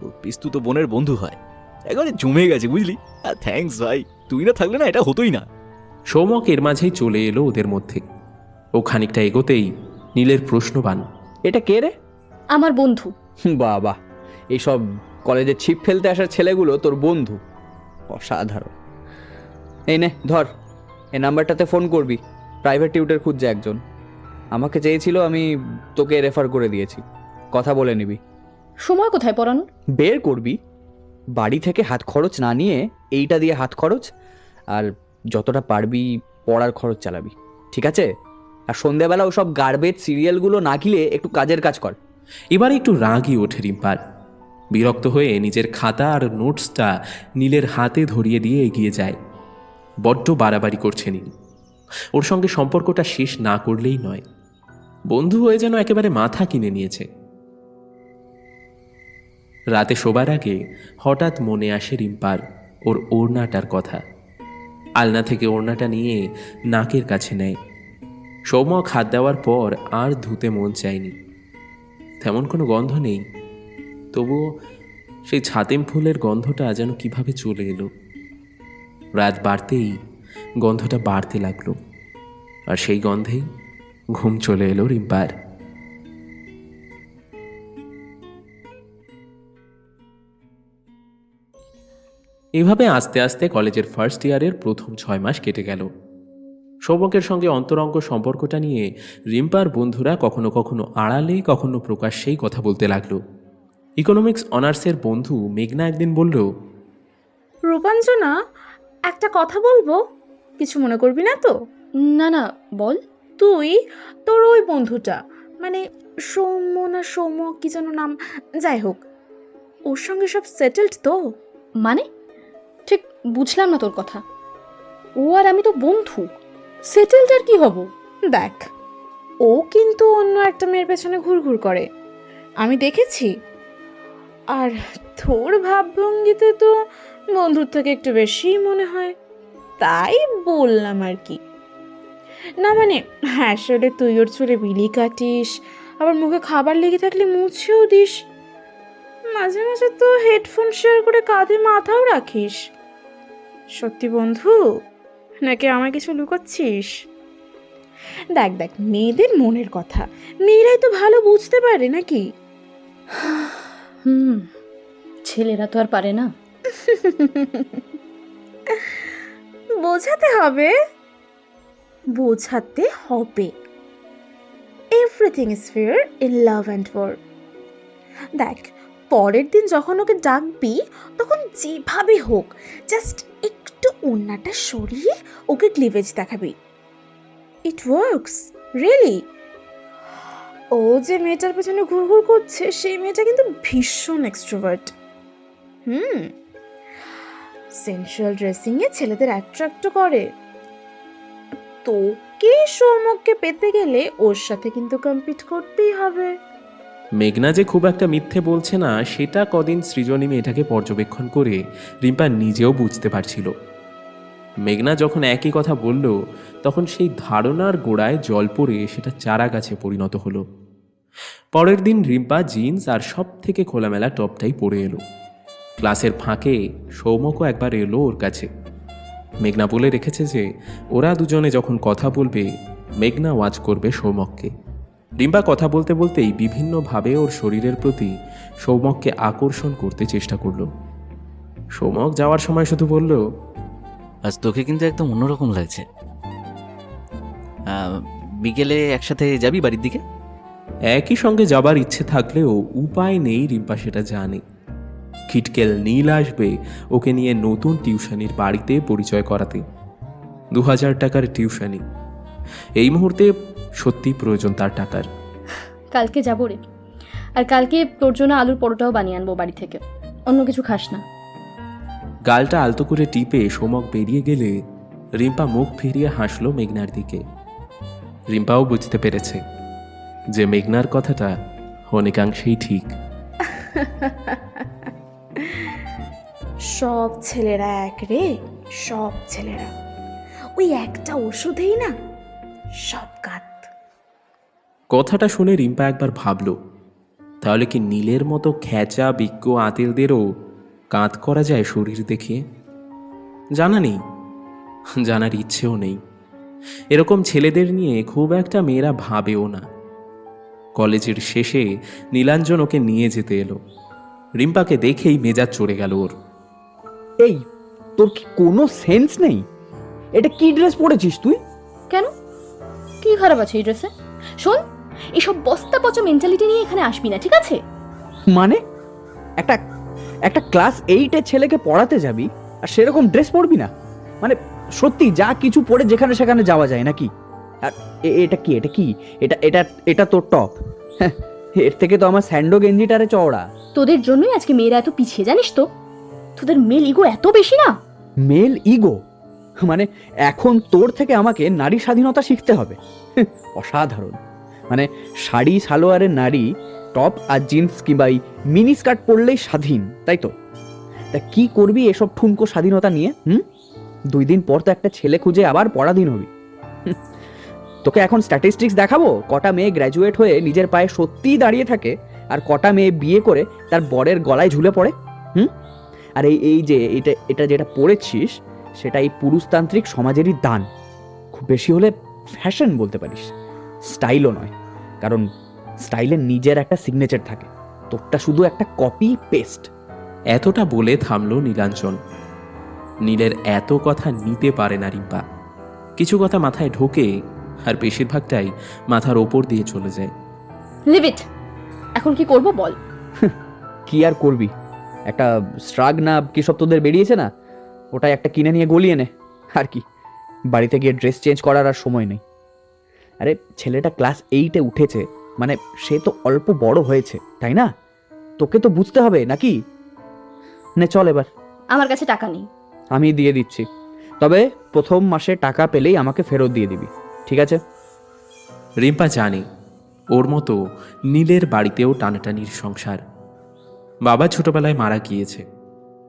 ওর পিস্তুত বোনের বন্ধু হয়, একেবারে জমে গেছে বুঝলি। আর থ্যাঙ্কস ভাই, তুই না থাকলে না এটা হতোই না। সৌমক এর মাঝেই চলে এলো ওদের মধ্যে। ও খানিকটা এগোতেই নীলের প্রশ্নবান, এটা কে রে? আমার বন্ধু। বাবা, এইসব কলেজে ছিপ ফেলতে আসার ছেলেগুলো তোর বন্ধু? অসাধারণ। এই নে ধর, এই নাম্বারটাতে ফোন করবি, প্রাইভেট টিউটর খুঁজছে একজন। আমাকে চেয়েছিল, আমি তোকে রেফার করে দিয়েছি, কথা বলে নিবি। সময় কোথায় পড়ানোর? বের করবি, বাড়ি থেকে হাত খরচ না নিয়ে এইটা দিয়ে হাত খরচ, আর যতটা পারবি পড়ার খরচ চালাবি, ঠিক আছে? আর সন্ধ্যাবেলা ওসব গার্বেজ সিরিয়ালগুলো না গিলে একটু কাজের কাজ কর। এবার একটু রাগই ওঠে রিম্পার। বিরক্ত হয়ে নিজের খাতা আর নোটসটা নীলের হাতে ধরিয়ে দিয়ে এগিয়ে যায়। বড্ড বাড়াবাড়ি করছে নীল। ওর সঙ্গে সম্পর্কটা শেষ না করলেই নয়। বন্ধু হয়ে যেন একেবারে মাথা কিনে নিয়েছে। রাতে শোবার আগে হঠাৎ মনে আসে রিম্পার ওর ওড়নাটার কথা। আলনা থেকে ওড়নাটা নিয়ে নাকের কাছে নেয়। সৌম্যক হাত দেওয়ার পর আর ধুতে মন চায়নি। তেমন কোনো গন্ধ নেই, তবুও সেই ছাতিম ফুলের গন্ধটা যেন কিভাবে চলে এলো। রাত বাড়তেই গন্ধটা বাড়তে লাগলো, আর সেই গন্ধেই ঘুম চলে এলো রিম্পার। এভাবে আস্তে আস্তে কলেজের ফার্স্ট ইয়ারের প্রথম 6 মাস কেটে গেল। সৌম্যকের সঙ্গে অন্তরঙ্গ সম্পর্কটা নিয়ে রিম্পার বন্ধুরা কখনো কখনো আড়ালে কখনো প্রকাশ্যেই কথা বলতে লাগলো। ইকোনমিক্স অনার্সের বন্ধু মেঘনা একদিন বলল, রূপাঞ্জনা, একটা কথা বলবো, কিছু মনে করবি না তো? না না, বল। তুই তোর ওই বন্ধুটা, মানে সৌম্য না সৌম্য কি যেন নাম, যাই হোক, ওর সঙ্গে সব সেটেলড তো? মানে ঠিক বুঝলাম না তোর কথা। ও আর আমি তো বন্ধু, সেটেলড আর কি হব? দেখ, ও কিন্তু অন্য একটা মেয়ের পেছনে ঘুরঘুর করে, আমি দেখেছি। আর তোর ভাবভঙ্গিতে তো বন্ধুর থেকে একটু বেশিই মনে হয়, তাই বললাম আর কি। না মানে আসলে তুই ওর চুলে বিলি কাটিস, আবার মুখে খাবার লেগে থাকলে মুছেও দিস, মাঝে মাঝে তো হেডফোন শেয়ার করে কাঁধে মাথাও রাখিস। সত্যি বন্ধু, নাকি আমায় কিছু লুকোচ্ছিস? দেখ দেখ, মেয়েদের মনের কথা মেয়েরাই তো ভালো বুঝতে পারে নাকি? ছেলেরা তো আর পারে না। বোঝাতে হবে, বোঝাতে হবে। Everything is fair in love and war. দেখ, পরের দিন যখন ওকে ডাকবি তখন যেভাবে হোক জাস্ট একটু ওড়নাটা সরিয়ে ওকে ক্লিভেজ দেখাবি। It works really. ও যে মেয়েটার পেছনে ঘুরঘুর করছে সেই মেয়েটা কিন্তু ভীষণ এক্সট্রোভার্ট। সেন্সুয়াল ড্রেসিংয়ে ছেলেদের অ্যাট্রাক্ট করে। তোকে সৌম্যকে পেতে গেলে ওর সাথে কিন্তু কম্পিট করতেই হবে। মেঘনা যে খুব একটা মিথ্যে বলছে না সেটা কদিন সৃজনী মেয়েটাকে পর্যবেক্ষণ করে রিম্পা নিজেও বুঝতে পারছিল। মেঘনা যখন একই কথা বলল তখন সেই ধারণার গোড়ায় জল পড়ে সেটা চারা গাছে পরিণত হলো। পরের দিন রিম্পা জিন্স আর সব থেকে খোলামেলা টপটাই পরে এলো। ক্লাসের ফাঁকে সৌম্যকও একবার এলো ওর কাছে। মেঘনা বলে রেখেছে যে ওরা দুজনে যখন কথা বলবে মেঘনা ওয়াচ করবে সৌম্যককে। রিম্পা কথা বলতে বলতেই বিভিন্নভাবে ওর শরীরের প্রতি সৌম্যককে আকর্ষণ করতে চেষ্টা করলো। সৌম্যক যাওয়ার সময় শুধু বলল, আজ তোকে কিন্তু একদম অন্যরকম লাগছে। বিকেলে একসাথে যাবি বাড়ির দিকে? একই সঙ্গে যাবার ইচ্ছে থাকলেও উপায় নেই রিম্পা সেটা জানে। খিটকেল নীল আসবে ওকে নিয়ে নতুন টিউশনির বাড়িতে পরিচয় করাতে। 2000 টাকার টিউশনি, এই মুহূর্তে সত্যি প্রয়োজন তার টাকার। কালকে যাবো রে, আর কালকে তোর জন্য আলুর পরোটাও বানিয়ে আনবো বাড়ি থেকে। অন্য কিছু খাস না। গালটা আলতো করে টিপে সোমক বেরিয়ে গেলে রিম্পা মুখ ফিরিয়ে হাসলো মেঘনার দিকে। রিম্পাও বুঝতে পেরেছে যে মেঘনার কথাটা অনেকাংশেই ঠিক। সব ছেলেরা এক রে, সব ছেলেরা ওই একটা ওষুধেই না সব কাত। কথাটা শুনে রিম্পা একবার ভাবল, তাহলে কি নীলের মতো খেঁচা বিজ্ঞ আতেলদেরও কাঁধ করা যায় শরীর দেখিয়ে? জানা নেই, জানার ইচ্ছেও নেই। এরকম ছেলেদের নিয়ে খুব একটা মেয়েরা ভাবেও না। কলেজের শেষে নীলাঞ্জন ওকে নিয়ে যেতে এলো। রিম্পাকে দেখেই মেজাজ চড়ে গেল ওর। এই, তোর কি কোনো সেন্স নেই? এটা কি ড্রেস পরেছিস তুই? কেন, কি খারাপ আছে এই ড্রেসে? শোন, এসব বস্তা পচা মেন্টালিটি নিয়ে এখানে আসবি না, ঠিক আছে? মানে একটা একটা ক্লাস 8-এর ছেলেকে পড়াতে যাবি আর সেরকম ড্রেস পরবি না? মানে সত্যি যা কিছু পরে যেখানে সেখানে যাওয়া যায় নাকি? আর এটা কি এটা কি এটা এটা এটা তোর টপ? এর থেকে তো আমার স্যান্ডো গেঞ্জিটারে চওড়া। তোদের জন্যই আজকে মেয়েরা এত পিছিয়ে, জানিস তো? তোদের মেল ইগো এত বেশি না? Male ego? মানে এখন তোর থেকে আমাকে নারী স্বাধীনতা শিখতে হবে? অসাধারণ। মানে শাড়ি সালোয়ারের নারী টপ আর জিন্স কিংবা এই মিনি স্কার্ট পরলেই স্বাধীন, তাই তো? তা কি করবি এসব ঠুনকো স্বাধীনতা নিয়ে? 2 দিন পর তো একটা ছেলে খুঁজে আবার পরাধীন হবি। তোকে এখন স্ট্যাটিস্টিক্স দেখাবো কটা মেয়ে গ্র্যাজুয়েট হয়ে নিজের পায়ে সত্যিই দাঁড়িয়ে থাকে আর কটা মেয়ে বিয়ে করে তার বরের গলায় ঝুলে পড়ে। আর এই যে এটা যেটা পড়েছিস সেটা এই পুরুষতান্ত্রিক সমাজেরই দান। খুব বেশি হলে ফ্যাশন বলতে পারিস, স্টাইলও নয়, কারণ স্টাইলের নিজের একটা সিগনেচার থাকে, তোরটা শুধু একটা কপি পেস্ট। এতটা বলে থামল নীলাঞ্জন। নীলের এত কথা নিতে পারে না রিম্পা। কিছু কথা মাথায় ঢোকে আর বেশিরভাগটাই মাথার ওপর দিয়ে চলে যায়। লিভ ইট, এখন কি করব বল। কি আর করবি, একটা স্ট্রাগ না কি সব তোদের বেরিয়েছে না, ওটাই একটা কিনে নিয়ে গলিয়ে নে। আর কি, বাড়িতে গিয়ে ড্রেস চেঞ্জ করার আর সময় নেই। আরে ছেলেটা ক্লাস 8-এ উঠেছে, মানে সে তো অল্প বড় হয়েছে, তাই না? তোকে তো বুঝতে হবে নাকি? নে চল এবার। আমার কাছে টাকা নেই। আমি দিয়ে দিচ্ছি, তবে প্রথম মাসে টাকা পেলেই আমাকে ফেরত দিয়ে দিবি, ঠিক আছে? রিম্পা জানে ওর মতো নীলের বাড়িতেও টানাটানির সংসার। বাবা ছোটবেলায় মারা গিয়েছে,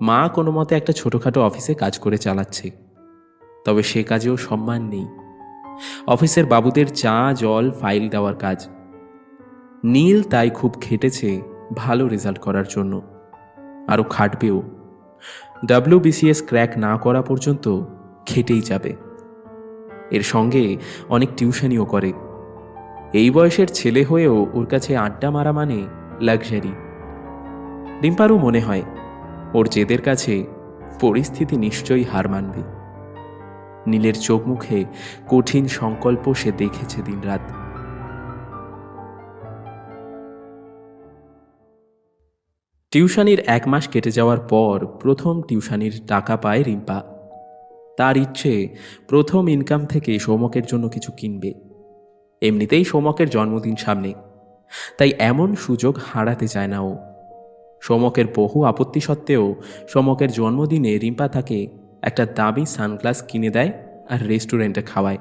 মা কোনো মতে একটা ছোটোখাটো অফিসে কাজ করে চালাচ্ছে, তবে সে কাজেও সম্মান নেই। অফিসের বাবুদের চা জল ফাইল দেওয়ার কাজ। নীল তাই খুব খেটেছে ভালো রেজাল্ট করার জন্য, আরও খাটবেও। WBCS ক্র্যাক না করা পর্যন্ত খেটেই যাবে। এর সঙ্গে অনেক টিউশনিও করে। এই বয়সের ছেলে হয়েও ওর কাছে আড্ডা মারা মানে লাক্সারি। রিম্পারও মনে হয় ওর জেদের কাছে পরিস্থিতি নিশ্চয়ই হার মানবে। নীলের চোখ মুখে কঠিন সংকল্প সে দেখেছে দিনরাত। টিউশনির 1 মাস কেটে যাওয়ার পর প্রথম টিউশনির টাকা পায় রিম্পা। তার ইচ্ছে প্রথম ইনকাম থেকে সৌমকের জন্য কিছু কিনবে। এমনিতেই সৌমকের জন্মদিন সামনে, তাই এমন সুযোগ হারাতে চায় না ও। সৌমকের বহু আপত্তি সত্ত্বেও সৌমকের জন্মদিনে রিম্পা তাকে একটা দামি সানগ্লাস কিনে দেয় আর রেস্টুরেন্টে খাওয়ায়।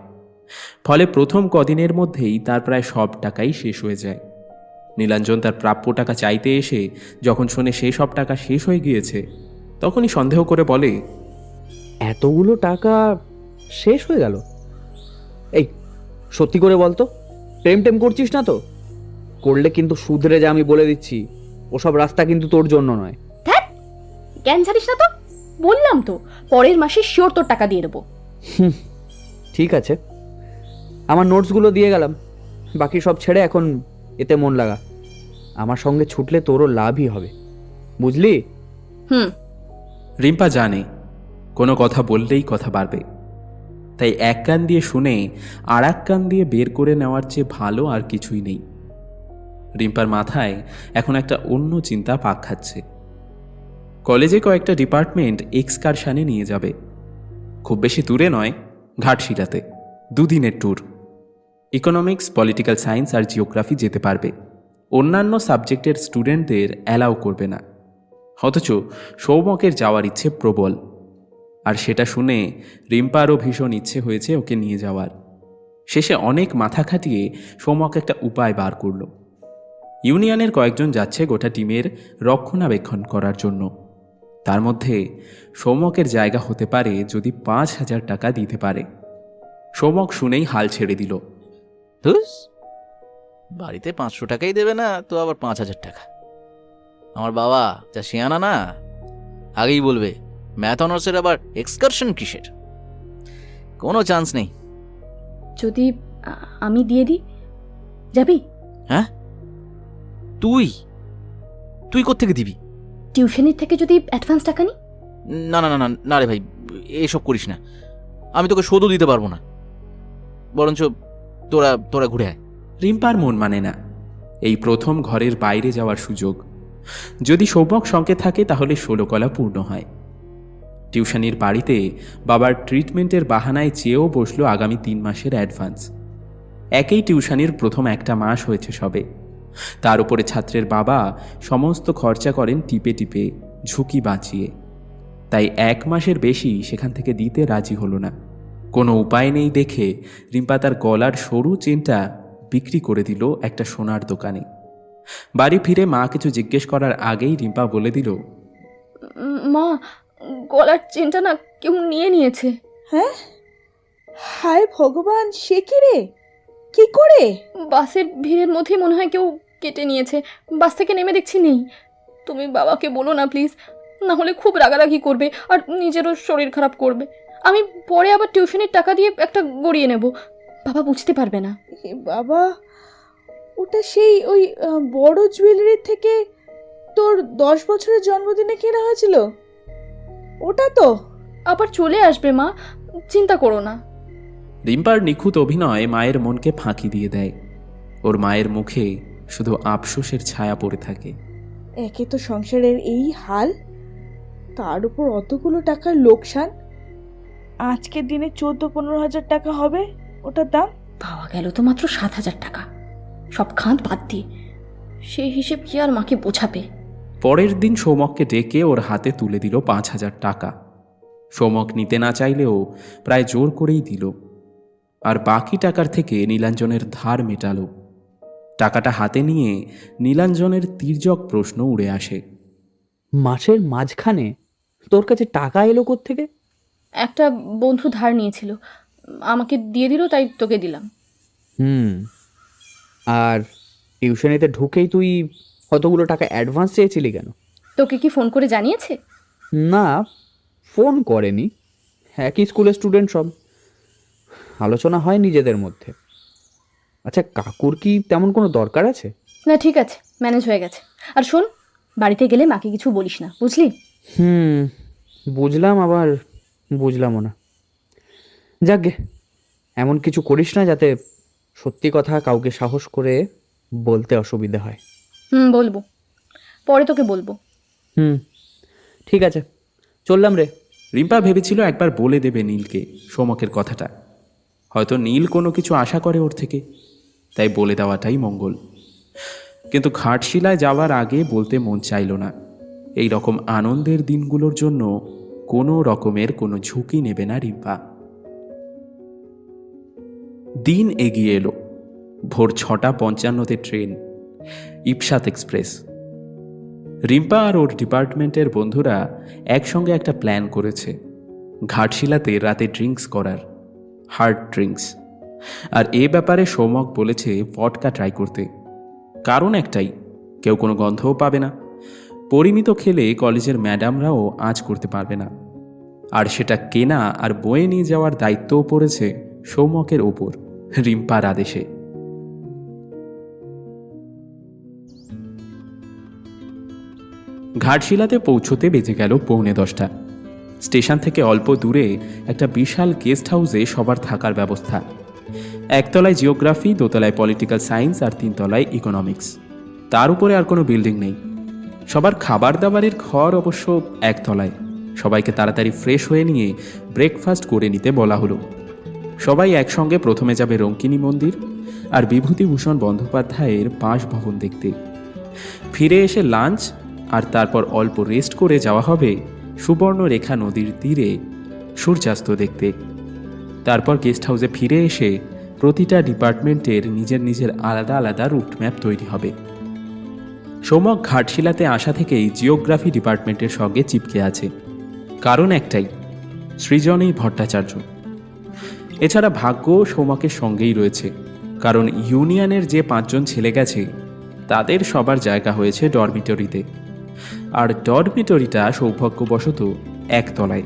ফলে প্রথম কদিনের মধ্যেই তার প্রায় সব টাকাই শেষ হয়ে যায়। নীলাঞ্জন তার প্রাপ্য টাকা চাইতে এসে যখন শোনে সেই সব টাকা শেষ হয়ে গিয়েছে, তখনই সন্দেহ করে বলে, এতগুলো টাকা শেষ হয়ে গেল? এই সত্যি করে বলতো, টেম করছিস না তো? করলে কিন্তু শুধরে যা, আমি বলে দিচ্ছি। ওসব রাস্তা কিন্তু তোর জন্য নয়। ধ্যাৎ, জ্ঞান ছাড়িস না তো। বললাম তো পরের মাসে শিওর তোর টাকা দিয়ে দেবো। ঠিক আছে, আমার নোটসগুলো দিয়ে গেলাম, বাকি সব ছেড়ে এখন এতে মন লাগা। আমার সঙ্গে ছুটলে তোরও লাভই হবে, বুঝলি? রিম্পা জানে কোনো কথা বললেই কথা বাড়বে, তাই এক কান দিয়ে শুনে আর এক কান দিয়ে বের করে নেওয়ার চেয়ে ভালো আর কিছুই নেই। রিম্পার মাথায় এখন একটা অন্য চিন্তা পাক খাচ্ছে। কলেজে কয়েকটা ডিপার্টমেন্ট এক্সকারশনে নিয়ে যাবে। খুব বেশি দূরে নয়, ঘাটশিলাতে 2 দিনের ট্যুর। ইকোনমিক্স, পলিটিক্যাল সায়েন্স আর জিওগ্রাফি যেতে পারবে, অন্যান্য সাবজেক্টের স্টুডেন্টদের অ্যালাউ করবে না। অথচ সৌমকের যাওয়ার ইচ্ছে প্রবল, আর সেটা শুনে রিম্পারও ভীষণ ইচ্ছে হয়েছে ওকে নিয়ে যাওয়ার। শেষে অনেক মাথা খাটিয়ে সৌমক একটা উপায় বার করল। ইউনিয়নের কয়েকজন যাচ্ছে গোটা টিমের রক্ষণাবেক্ষণ করার জন্য। তার মধ্যে সৌমকের জায়গা হতে পারে যদি 5,000 টাকা দিতে পারে। সৌমক শুনেই হাল ছেড়ে দিল। ধুস, বাড়িতে 500 টাকাই দেবে না তো আবার 5,000 টাকা? আমার বাবা যা শিয়ানা না, আগেই বলবে ম্যাথ অনার্সের আবার এক্সকারশন কিসের। কোনো চান্স নেই। যদি আমি দিয়ে দিই, যাবি? হ্যাঁ, তুই তুই কোত্থেকে দিবি? টিউশনের থেকে যদি অ্যাডভান্স টাকা নিই। না না না না না রে ভাই, এসব করিস না। আমি তোকে শোধও দিতে পারবো না, বরঞ্চ তোরা তোরা ঘুরে আয়। রিম্পার মন মানে না এই প্রথম ঘরের বাইরে যাওয়ার সুযোগ। যদি সৌমক সঙ্গে থাকে তাহলে 16 কলা পূর্ণ হয়। টিউশনির বাড়িতে বাবার ট্রিটমেন্টের বাহানায় চেয়েও বসলো আগামী 3 মাসের অ্যাডভান্স। একই টিউশনির প্রথম 1টা মাস হয়েছে সবে, তার উপরে ছাত্রের বাবা সমস্ত খরচা করেন টিপে টিপে, ঝুঁকি বাঁচিয়ে। তাই 1 মাসের বেশি সেখান থেকে দিতে রাজি হলো না। কোনো উপায় নেই দেখে রিম্পা তার গলার সরু চেনটা বিক্রি করে দিল একটা সোনার দোকানে। বাড়ি ফিরে মা কিছু জিজ্ঞেস করার আগেই রিম্পা বলে দিল, মা, গলার চেনটা না কেউ নিয়ে নিয়েছে। হ্যাঁ, হায় ভগবান, সে কি রে, কি করে? বাসের ভিড়ের মধ্যেই মনে হয় কেউ কেটে নিয়েছে। বাস থেকে নেমে দেখছি নেই। তুমি বাবাকে বলো না প্লিজ, না হলে খুব রাগারাগি করবে আর নিজেরও শরীর খারাপ করবে। আমি পরে আবার টিউশনের টাকা দিয়ে একটা গড়িয়ে নেব, বাবা বুঝতে পারবে না। এ বাবা, ওটা সেই ওই বড় জুয়েলারি থেকে তোর 10 বছরের জন্মদিনে কেনা হয়েছিল, ওটা তো? আবার চলে আসবে মা, চিন্তা করো না। রিম্পার নিখুঁত অভিনয় মায়ের মনকে ফাঁকি দিয়ে দেয়। ওর মায়ের মুখে শুধু আফসোসের ছায়া পড়ে থাকে। একে তো সংসারের এই হাল, তার উপর অতগুলো টাকার লোকসান। আজকের দিনে 14-15 হাজার টাকা হবে ওটার দাম। পাওয়া গেল তো মাত্র 7,000 টাকা, সব খাত বাদ দিয়ে। সেই হিসেব কি আর মাকে বোঝাবে? পরের দিন সৌমককে ডেকে ওর হাতে তুলে দিল 5,000 টাকা। সৌমক নিতে না চাইলেও প্রায় জোর করেই দিল, আর বাকি টাকার থেকে নীলাঞ্জনের ধার মেটালো। টাকাটা হাতে নিয়ে নীলাঞ্জনের তির্যক প্রশ্ন উড়ে আসে, মাসের মাঝখানে তোর কাছে টাকা এলো কোত্থেকে? একটা বন্ধু ধার নিয়েছিল, আমাকে দিয়ে দিল, তাই তোকে দিলাম। আর টিউশনিতে ঢুকেই তুই কতগুলো টাকা অ্যাডভান্স চেয়েছিলি কেন? তোকে কি ফোন করে জানিয়েছে? না, ফোন করেনি। একই স্কুলের স্টুডেন্ট সব, আলোচনা হয় নিজেদের মধ্যে। আচ্ছা, কাকুর কি তেমন কোনো দরকার আছে? না, ঠিক আছে, ম্যানেজ হয়ে গেছে। আর শোন, বাড়িতে গেলে মাকে কিছু বলিস না, বুঝলি? বুঝলাম, আবার বুঝলামও না। যাকগে, এমন কিছু করিস না যাতে সত্যি কথা কাউকে সাহস করে বলতে অসুবিধা হয়। বলবো, পরে তোকে বলবো। ঠিক আছে, চললাম রে। রিম্পা ভেবেছিল একবার বলে দেবে নীলকে সৌমকের কথাটা। হয়তো নীল কোনো কিছু আশা করে ওর থেকে, তাই বলে দেওয়াটাই মঙ্গল। কিন্তু ঘাটশিলায় যাওয়ার আগে বলতে মন চাইল না। এই রকম আনন্দের দিনগুলোর জন্য কোনো রকমের কোনো ঝুঁকি নেবে না রিম্পা। দিন এগিয়ে এলো। ভোর 6:55 ট্রেন, ইপসাত এক্সপ্রেস। রিম্পা আর ওর ডিপার্টমেন্টের বন্ধুরা একসঙ্গে একটা প্ল্যান করেছে, ঘাটশিলাতে রাতে ড্রিঙ্কস করার, হার্ড ড্রিঙ্কস। আর এ ব্যাপারে সৌমক বলেছে ভডকা ট্রাই করতে। কারণ একটাই, কেউ কোনো গন্ধও পাবে না। পরিমিত খেলে কলেজের ম্যাডামরাও আঁচ করতে পারবে না। আর সেটা কেনা আর বয়ে নিয়ে যাওয়ার দায়িত্বও পড়েছে সৌমকের ওপর, রিম্পার আদেশে। ঘাটশিলাতে পৌঁছতে বেজে গেল 9:45। স্টেশন থেকে অল্প দূরে একটা বিশাল গেস্ট হাউসে সবার থাকার ব্যবস্থা। একতলায় জিওগ্রাফি, দোতলায় পলিটিক্যাল সায়েন্স আর 3 তলায় ইকোনমিক্স। তার উপরে আর কোনো বিল্ডিং নেই। সবার খাবার দাবারের ঘর অবশ্য একতলায়। সবাইকে তাড়াতাড়ি ফ্রেশ হয়ে নিয়ে ব্রেকফাস্ট করে নিতে বলা হলো। সবাই একসঙ্গে প্রথমে যাবে রঙ্কিনী মন্দির আর বিভূতিভূষণ বন্দ্যোপাধ্যায়ের বাসভবন দেখতে। ফিরে এসে লাঞ্চ আর তারপর অল্প রেস্ট করে যাওয়া হবে সুবর্ণরেখা নদীর তীরে সূর্যাস্ত দেখতে। তারপর গেস্ট হাউসে ফিরে এসে প্রতিটা ডিপার্টমেন্টের নিজের নিজের আলাদা আলাদা রুটম্যাপ তৈরি হবে। সৌমক ঘাটশিলাতে আসা থেকেই জিওগ্রাফি ডিপার্টমেন্টের সঙ্গে চিপকে আছে। কারণ একটাই, সৃজনী ভট্টাচার্য। এছাড়া ভাগ্য সৌমকের সঙ্গেই রয়েছে, কারণ ইউনিয়নের যে 5 জন ছেলে গেছে তাদের সবার জায়গা হয়েছে ডরমিটরিতে। আর ডরমিটরিটা সৌভাগ্যবশত একতলায়।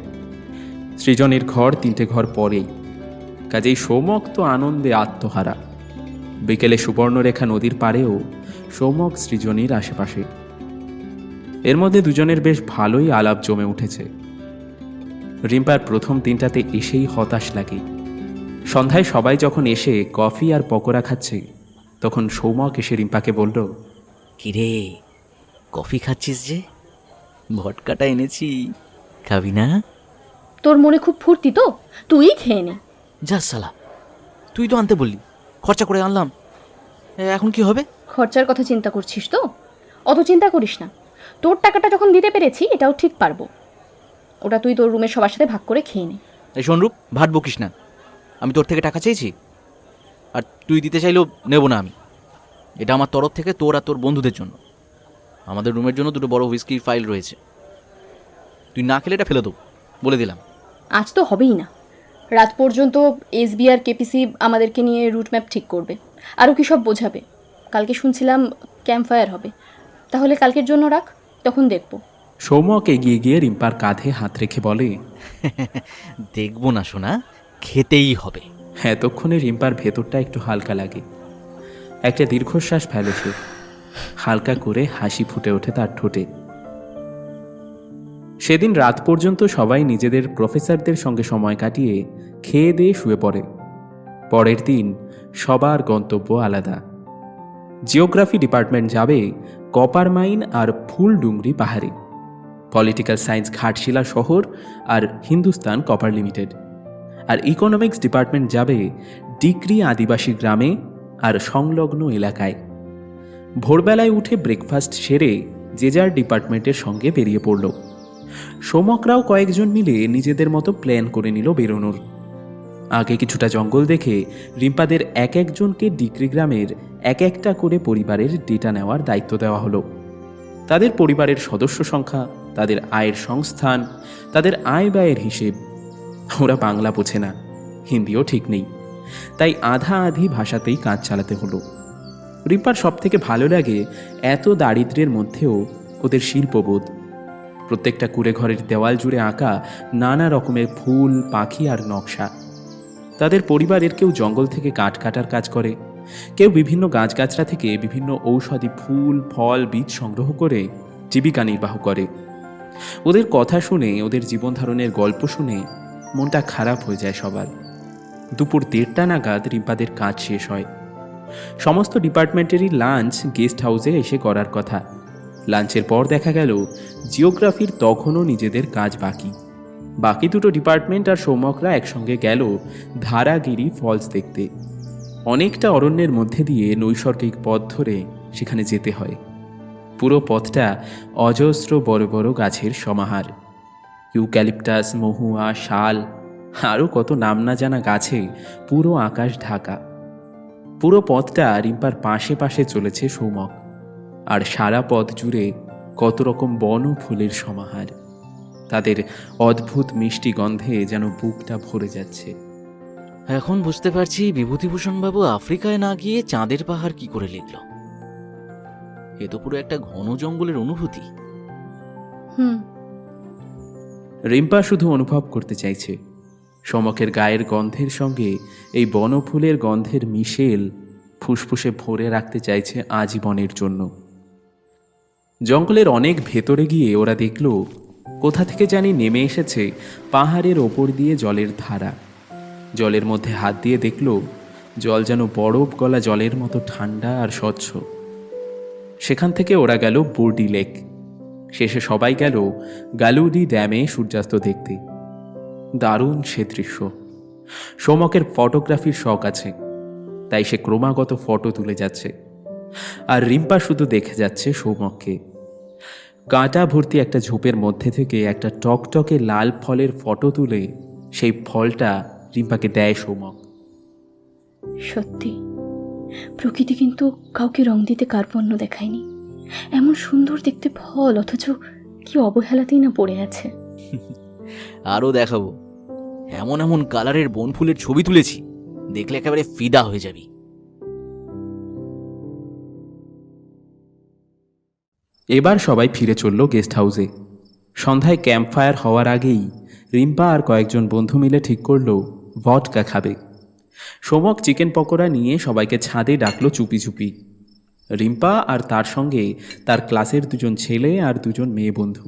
সৃজনীর ঘর 3টে ঘর পরেই। কাজেই সৌমক তো আনন্দে আত্মহারা। বিকেলে সুবর্ণরেখা নদীর পাড়েও সৌমক সৃজনীর আশেপাশে। এর মধ্যে দুজনের বেশ ভালোই আলাপ জমে উঠেছে। রিম্পার প্রথম দিনটাতে এসেই হতাশ লাগে। সন্ধ্যায় সবাই যখন এসে কফি আর পকোড়া খাচ্ছে, তখন সৌমক এসে রিম্পাকে বলল, কিরে, কফি খাচ্ছিস যে? ভটকাটা এনেছি, খাবি না? তোর মনে খুব ফুর্তি তো, তুই খেয়ে নে। যা সালা, তুই তো আনতে বললি, খরচা করে আনলাম, এখন কি হবে? খরচার কথা চিন্তা করছিস তো? অত চিন্তা করিস না, তোর টাকাটা যখন দিতে পেরেছি এটাও ঠিক পারবো। ওটা তুই তোর রুমের সবার সাথে ভাগ করে খেয়ে নে। এই সনরূপ, ভাট বকিস না। আমি তোর থেকে টাকা চেয়েছি, আর তুই দিতে চাইলেও নেব না আমি। এটা আমার তরফ থেকে তোর আর তোর বন্ধুদের জন্য। আমাদের রুমের জন্য দুটো বড় হুইস্কির ফাইল রয়েছে, তুই না খেলে এটা ফেলে দেবো, বলে দিলাম। আজ তো হবেই না, রাত পর্যন্ত এসবি আর কেপিসি আমাদেরকে নিয়ে রুট ম্যাপ ঠিক করবে, আরও কি সব বোঝাবে। কালকে শুনছিলাম ক্যাম্প ফায়ার হবে, তাহলে কালকের জন্য রাখ, তখন দেখবো। সৌম্যক এগিয়ে গিয়ে রিম্পার কাঁধে হাত রেখে বলে, দেখবো না শোনা, খেতেই হবে। এতক্ষণে রিম্পার ভেতরটা একটু হালকা লাগে। একটা দীর্ঘশ্বাস ফেলে সে, হালকা করে হাসি ফুটে ওঠে তার ঠোঁটে। সেদিন রাত পর্যন্ত সবাই নিজেদের প্রফেসরদের সঙ্গে সময় কাটিয়ে খেয়ে দিয়ে শুয়ে পড়ে। পরের দিন সবার গন্তব্য আলাদা। জিওগ্রাফি ডিপার্টমেন্ট যাবে কপার মাইন আর ফুলডুংরি পাহাড়ে, পলিটিক্যাল সায়েন্স ঘাটশিলা শহর আর হিন্দুস্তান কপার লিমিটেড, আর ইকোনমিক্স ডিপার্টমেন্ট যাবে ডিক্রি আদিবাসী গ্রামে আর সংলগ্ন এলাকায়। ভোরবেলায় উঠে ব্রেকফাস্ট সেরে যে যার ডিপার্টমেন্টের সঙ্গে বেরিয়ে পড়ল। সোমকরাও কয়েকজন মিলে নিজেদের মতো প্ল্যান করে নিল বেরোনোর। আগে কিছুটা জঙ্গল দেখে রিম্পাদের এক একজনকে ডিক্রি গ্রামের এক একটা করে পরিবারের ডেটা নেওয়ার দায়িত্ব দেওয়া হলো। তাদের পরিবারের সদস্য সংখ্যা, তাদের আয়ের সংস্থান, তাদের আয় ব্যয়ের হিসেব। ওরা বাংলা বোঝে না, হিন্দিও ঠিক নেই, তাই আধা আধি ভাষাতেই কাজ চালাতে হলো। রিম্পার সব থেকে ভালো লাগে এত দারিদ্র্যের মধ্যেও ওদের শিল্পবোধ। প্রত্যেকটা কুঁড়ে ঘরের দেওয়াল জুড়ে আঁকা নানা রকমের ফুল, পাখি আর নকশা। তাদের পরিবারের কেউ জঙ্গল থেকে কাঠ কাটার কাজ করে, কেউ বিভিন্ন গাছগাছরা থেকে বিভিন্ন ঔষধি ফুল, ফল, বীজ সংগ্রহ করে জীবিকা নির্বাহ করে। ওদের কথা শুনে, ওদের জীবন ধারণের গল্প শুনে মনটা খারাপ হয়ে যায় সবার। দুপুর 1:30 নাগাদ রিম্পাদের কাজ শেষ হয়। সমস্ত ডিপার্টমেন্টেরই লাঞ্চ গেস্ট হাউসে এসে করার কথা। লাঞ্চের পর দেখা গেল জিওগ্রাফির তখনও নিজেদের কাজ বাকি। বাকি দুটো ডিপার্টমেন্ট আর সৌম্যকরা একসঙ্গে গেল ধারাগিরি ফলস দেখতে। অনেকটা অরণ্যের মধ্যে দিয়ে নৈসর্গিক পথ ধরে সেখানে যেতে হয়। পুরো পথটা অজস্র বড় বড় গাছের সমাহার। ইউক্যালিপটাস, মহুয়া, শাল, আরও কত নাম না জানা গাছে পুরো আকাশ ঢাকা। পুরো পথটা রিম্পার পাশে পাশে চলেছে সৌম্যক, আর সারা পথ জুড়ে কত রকম বন ফুলের সমাহার। তাদের অদ্ভুত মিষ্টি গন্ধে যেন বুকটা ভরে যাচ্ছে। এখন বুঝতে পারছি বিভূতিভূষণ বাবু আফ্রিকায় না গিয়ে চাঁদের পাহাড় কি করে লিখল। এ তো পুরো একটা ঘন জঙ্গলের অনুভূতি। রিম্পা শুধু অনুভব করতে চাইছে সমকের গায়ের গন্ধের সঙ্গে এই বনফুলের গন্ধের মিশেল ফুসফুসে ভরে রাখতে চাইছে আজীবনের জন্য। জঙ্গলের অনেক ভেতরে গিয়ে ওরা দেখল কোথা থেকে জানি নেমে এসেছে পাহাড়ের ওপর দিয়ে জলের ধারা। জলের মধ্যে হাত দিয়ে দেখল জল যেন বরফ গলা জলের মতো ঠান্ডা আর স্বচ্ছ। সেখান থেকে ওরা গেল বোর্ডি লেক। শেষে সবাই গেল গালুডি ড্যামে সূর্যাস্ত দেখতে। দারুণ সে দৃশ্য। সৌম্যকের ফটোগ্রাফির শখ আছে, তাই সে ক্রমাগত ফটো তুলে যাচ্ছে, আর রিম্পা শুধু দেখে যাচ্ছে সৌম্যককে। কাঁটা ভর্তি একটা ঝোপের মধ্যে থেকে একটা টকটকে লাল ফলের ফটো তুলে সেই ফলটা রিম্পাকে দেয় সৌম্যক। সত্যি প্রকৃতি কিন্তু কাউকে রং দিতে কার্পণ্য দেখায়নি। এমন সুন্দর দেখতে ফল, অথচ কি অবহেলাতেই না পড়ে আছে। আরও দেখাবো, এমন এমন কালারের বনফুলের ছবি তুলেছি, দেখলে একেবারে ফিদা হয়ে যাবি। এবার সবাই ফিরে চলল গেস্ট হাউসে। সন্ধ্যায় ক্যাম্প ফায়ার হওয়ার আগেই রিম্পা আর কয়েকজন বন্ধু মিলে ঠিক করল ভডকা খাবে। সৌম্যক চিকেন পকোড়া নিয়ে সবাইকে ছাদে ডাকলো চুপি চুপি। রিম্পা আর তার সঙ্গে তার ক্লাসের 2জন ছেলে আর 2জন মেয়ে বন্ধু।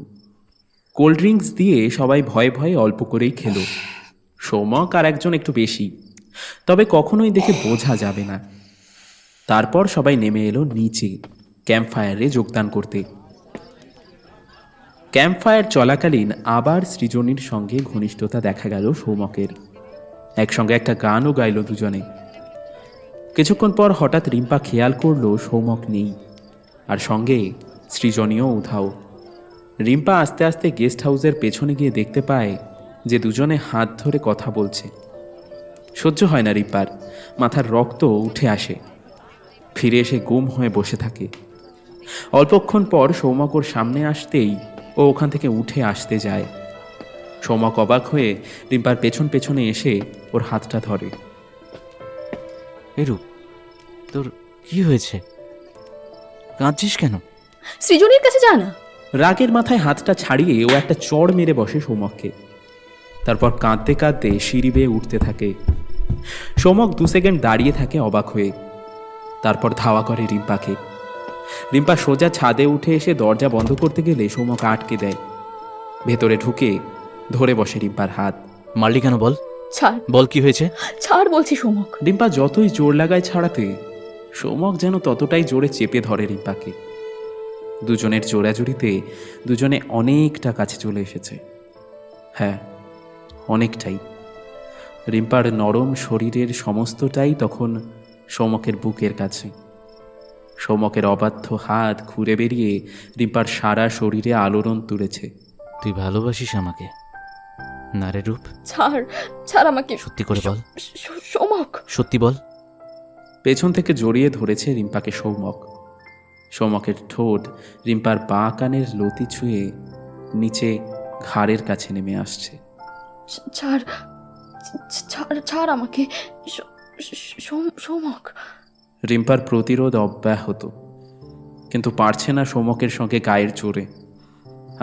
কোল্ড ড্রিঙ্কস দিয়ে সবাই ভয়ে ভয়ে অল্প করেই খেলো। সৌম্যক আর একজন একটু বেশি, তবে কখনোই দেখে বোঝা যাবে না। তারপর সবাই নেমে এলো নিচে ক্যাম্প ফায়ারে যোগদান করতে। ক্যাম্প ফায়ার চলাকালীন আবার সৃজনীর সঙ্গে ঘনিষ্ঠতা দেখা গেল সৌম্যকের। একসঙ্গে একটা গানও গাইল দুজনে। কিছুক্ষণ পর হঠাৎ রিম্পা খেয়াল করলো সৌম্যক নেই, আর সঙ্গে সৃজনীও উধাও। রিম্পা আস্তে আস্তে গেস্ট হাউসের পেছনে গিয়ে দেখতে পায় যে দুজনে হাত ধরে কথা বলছে। সহ্য হয় না রিম্পার, মাথার রক্ত উঠে আসে। ফিরে এসে গুম হয়ে বসে থাকে। অল্পক্ষণ পর সৌমক ওর সামনে আসতেই ও ওখান থেকে উঠে আসতে যায়। সৌমক অবাক হয়ে রিম্পার পেছন পেছনে এসে ওর হাতটা ধরে। এই রূপ, তোর কি হয়েছে? কাঁদছিস কেন? সৃজনীর কাছে যা না। রাগের মাথায় হাতটা ছাড়িয়ে ও একটা চড় মেরে বসে সৌমককে। তারপর কাঁদতে কাঁদতে সিঁড়ি বেয়ে উঠতে থাকে। সৌমক 2 সেকেন্ড দাঁড়িয়ে থাকে অবাক হয়ে, তারপর ধাওয়া করে রিম্পাকে। রিম্পা সোজা ছাদে উঠে এসে দরজা বন্ধ করতে গেলে সৌমক আটকে দেয়। ভেতরে ঢুকে ধরে বসে রিম্পার হাত। মারলি কেন বল? ছাড়, বল কি হয়েছে? ছাড় বলছি সৌমক। রিম্পা যতই জোর লাগায় ছাড়াতে, সৌমক যেন ততটাই জোরে চেপে ধরে রিম্পাকে। দুজনের জোড়াজুড়িতে দুজনে অনেকটা কাছে চলে এসেছে। হ্যাঁ, অনেকটাই। রিম্পার নরম শরীরের সমস্তটাই তখন সৌমকের বুকের কাছে। সৌমকের অবাধ্য হাত ঘুরে বেরিয়ে রিম্পার সারা শরীরে আলোড়ন তুলেছে। তুই ভালোবাসিস আমাকে না রে রূপ? ছাড়, ছাড় আমাকে। সত্যি করে বল। সৌমক, সত্যি বল। পেছন থেকে জড়িয়ে ধরেছে রিম্পাকে সৌমক। সৌমকের ঠোঁট রিম্পার বাঁ কানের লতি ছুঁয়ে নিচে ঘাড়ের কাছে নেমে আসছে। ছাড়, ছাড়, ছাড় আমাকে সৌমক। রিম্পার প্রতিরোধ অব্যাহত, কিন্তু পারছে না সৌমকের সঙ্গে গায়ের জোরে,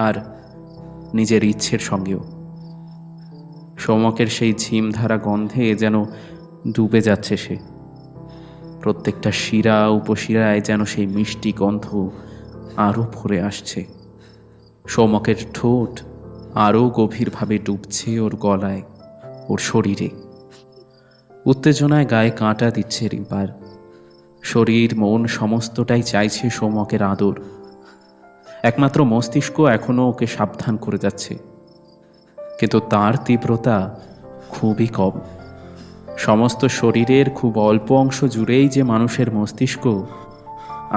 আর নিজের ইচ্ছের সঙ্গেও। সৌমকের সেই ঝিমধারা গন্ধে যেন ডুবে যাচ্ছে সে। প্রত্যেকটা শিরা উপশিরায় যেন সেই মিষ্টি গন্ধ আরও ভরে আসছে। সৌমকের ঠোঁট আরও গভীরভাবে ডুবছে ওর গলায়, ওর শরীরে। উত্তেজনায় গায়ে কাঁটা দিচ্ছে রিম্পার। শরীর মন সমস্তটাই চাইছে সৌমকের আদর। একমাত্র মস্তিষ্ক এখনও ওকে সাবধান করে যাচ্ছে, কিন্তু তার তীব্রতা খুবই কম। সমস্ত শরীরের খুব অল্প অংশ জুড়েই যে মানুষের মস্তিষ্ক,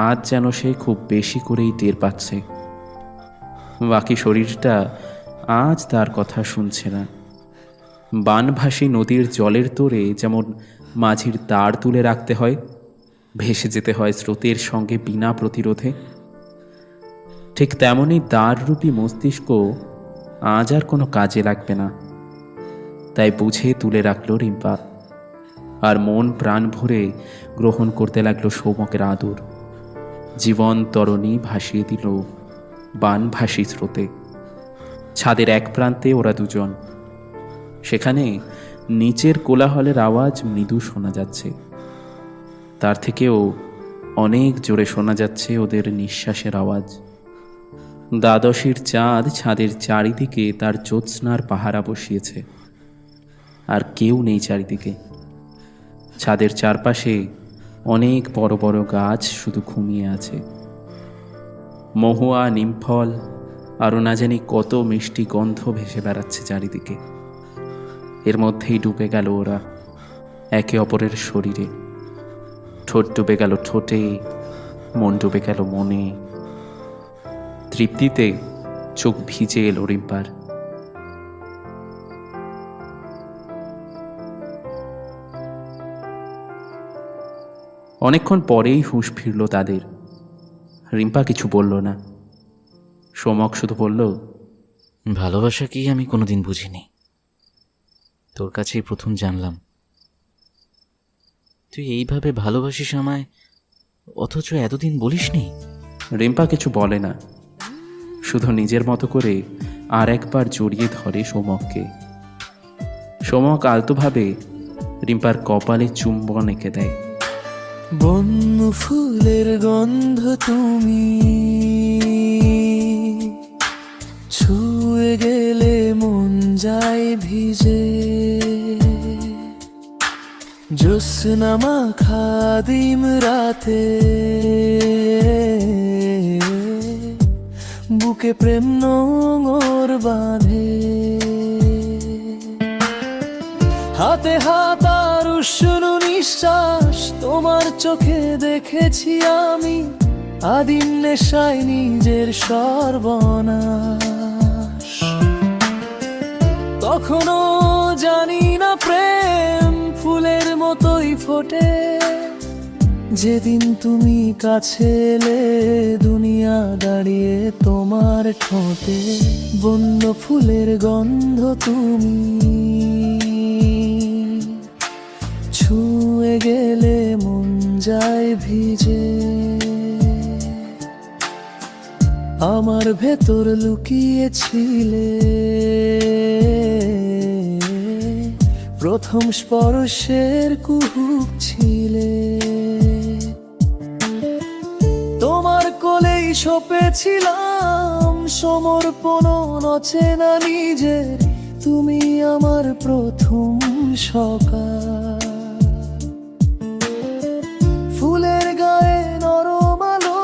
আজ যেন সে খুব বেশি করেই টের পাচ্ছে। বাকি শরীরটা আজ তার কথা শুনছে না। বানভাসী নদীর জলের তোরে যেমন মাঝির দাঁড় তুলে রাখতে হয়, ভেসে যেতে হয় স্রোতের সঙ্গে বিনা প্রতিরোধে, ঠিক তেমনই দাঁড়রূপী মস্তিষ্ক আজ আর কোনো কাজে লাগবে না। তাই বুঝে তুলে রাখল রিম্পা, আর মন প্রাণ ভরে গ্রহণ করতে লাগলো সৌমকের আদর। জীবন তরণী ভাসিয়ে দিল বানভাসী স্রোতে। ছাদের এক প্রান্তে ওরা দুজন, সেখানে নিচের কোলাহলের আওয়াজ মৃদু শোনা যাচ্ছে, তার থেকেও অনেক জোরে শোনা যাচ্ছে ওদের নিঃশ্বাসের আওয়াজ। দ্বাদশীর চাঁদ ছাদের চারিদিকে তার জ্যোৎস্নার পাহারা বসিয়েছে, আর কেউ নেই চারিদিকে। ছাদের চারপাশে অনেক বড় বড় গাছ শুধু ঘুমিয়ে আছে। মহুয়া, নিমফল, আরও না জানি কত মিষ্টি গন্ধ ভেসে বেড়াচ্ছে চারিদিকে। এর মধ্যেই ডুবে গেল ওরা একে অপরের শরীরে। ঠোঁট ডুবে গেল ঠোঁটে, মন ডুবে গেল মনে। তৃপ্তিতে চোখ ভিজে এলো রিম্পার। অনেকক্ষণ পরেই হুঁশ ফিরল তাদের। রিম্পা কিছু বলল না। সৌমক শুধু বলল, ভালোবাসা কি আমি কোনোদিন বুঝিনি, তোর কাছেই প্রথম জানলাম। তুই এইভাবে ভালোবাসিস আমায়, অথচ এতদিন বলিসনি। রিম্পা কিছু বলে না, শুধু নিজের মতো করে আর একবার জড়িয়ে ধরে সৌমককে। সৌমক আলতোভাবে রিম্পার কপালে চুম্বন এঁকে দেয়। বন্য ফুলের গন্ধ তুমি ছুঁয়ে গেলে মন যায় ভিজে, জ্যোৎস্না মাখা দিম রাতে বুকে প্রেম নোঙর বাঁধে। হাতে হাত আর উষ্ণ নিঃশ্বাস তোমার চোখে দেখেছি আমি, আদিম নেশায় নিজের সর্বনাশ। তখনও জানি না প্রেম ফুলের মতোই ফোটে, যেদিন তুমি কাছে এলে দুনিয়া দাঁড়িয়ে তোমার ঠোঁটে, বন্য ফুলের গন্ধ তুমি ছুঁয়ে গেলে মন যায় ভিজে। আমার ভেতর লুকিয়েছিলে প্রথম স্পর্শের কুহুক ছিলে। তোমার কোলেই সপেছিলাম সমর্পণ অচেনা নিজের, তুমি আমার প্রথম সকাল। ফুলের গায়ে নরম আলো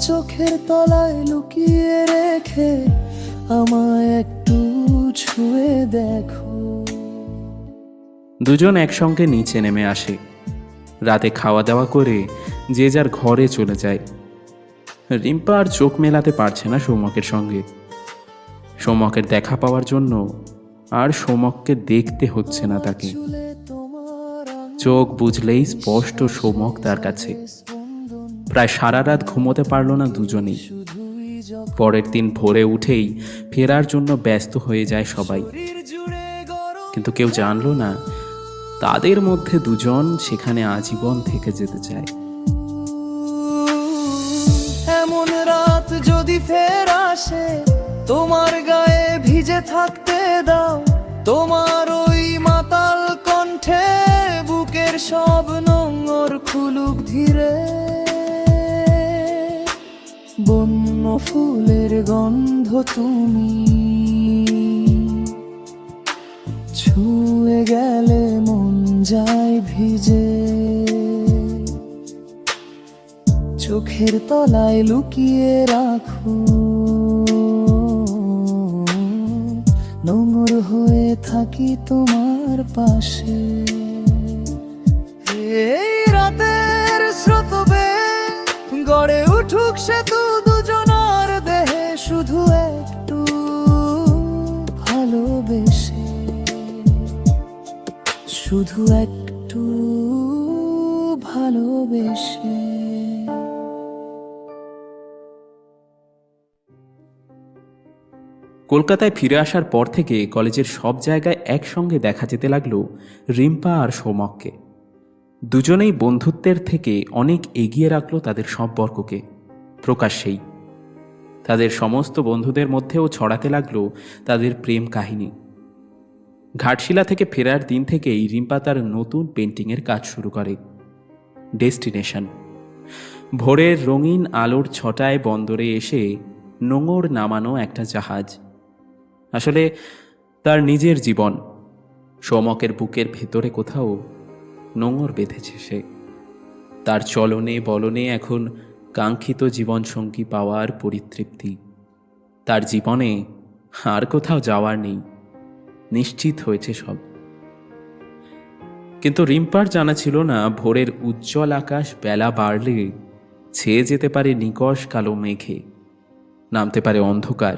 চোখের তলায় লুকিয়ে রেখে আমায় একটু ছুঁয়ে দেখো। দুজন একসঙ্গে নিচে নেমে আসে। রাতে খাওয়া দাওয়া করে যে যার ঘরে চলে যায়। রিম্পা আর চোখ মেলাতে পারছে না সৌম্যকের সঙ্গে। সৌম্যকের দেখা পাওয়ার জন্য আর সৌম্যককে দেখতে হচ্ছে না তাকে। চোখ বুঝলেই স্পষ্ট সৌম্যক তার কাছে। প্রায় সারা রাত ঘুমোতে পারল না দুজনেই। পরের দিন ভোরে উঠেই ফেরার জন্য ব্যস্ত হয়ে যায় সবাই, কিন্তু কেউ জানল না তাদের মধ্যে দুজন সেখানে আজীবন থেকে যেতে চায়। এমন রাত যদি ফের আসে তোমার গায়ে ভিজে থাকতে দাও, তোমার ওই মাতাল কণ্ঠে বুকের সব নোংর খুলুক ধীরে। বন্য ফুলের গন্ধ তুমি ছুঁয়ে গেলে মন যায় ভিজে। চোখের তলায় লুকিয়ে রাখো নোংর হয়ে থাকি তোমার পাশে। এই রাতের স্রোতবে গড়ে উঠুক সেতু দুজনার দেহে, শুধু একটু ভালোবেসে, শুধু একটু ভালোবেসে। কলকাতায় ফিরে আসার পর থেকে কলেজের সব জায়গায় একসঙ্গে দেখা যেতে লাগলো রিম্পা আর সৌম্যককে। দুজনেই বন্ধুত্বের থেকে অনেক এগিয়ে রাখলো তাদের সম্পর্ককে প্রকাশ্যেই। তাদের সমস্ত বন্ধুদের মধ্যেও ছড়াতে লাগলো তাদের প্রেম কাহিনী। ঘাটশিলা থেকে ফেরার দিন থেকেই রিম্পা তার নতুন পেন্টিংয়ের কাজ শুরু করে। ডেস্টিনেশন। ভোরের রঙিন আলোর ছটায় বন্দরে এসে নোঙর নামানো একটা জাহাজ। আসলে তার নিজের জীবন। সৌম্যকের বুকের ভেতরে কোথাও নোঙর বেঁধেছে সে। তার চলনে বলনে এখন কাঙ্ক্ষিত জীবনসঙ্গী পাওয়ার পরিতৃপ্তি। তার জীবনে আর কোথাও যাওয়ার নেই, নিশ্চিত হয়েছে সব। কিন্তু রিম্পার জানা ছিল না ভোরের উজ্জ্বল আকাশ বেলা বাড়লে ছেয়ে যেতে পারে নিকষ কালো মেঘে, নামতে পারে অন্ধকার,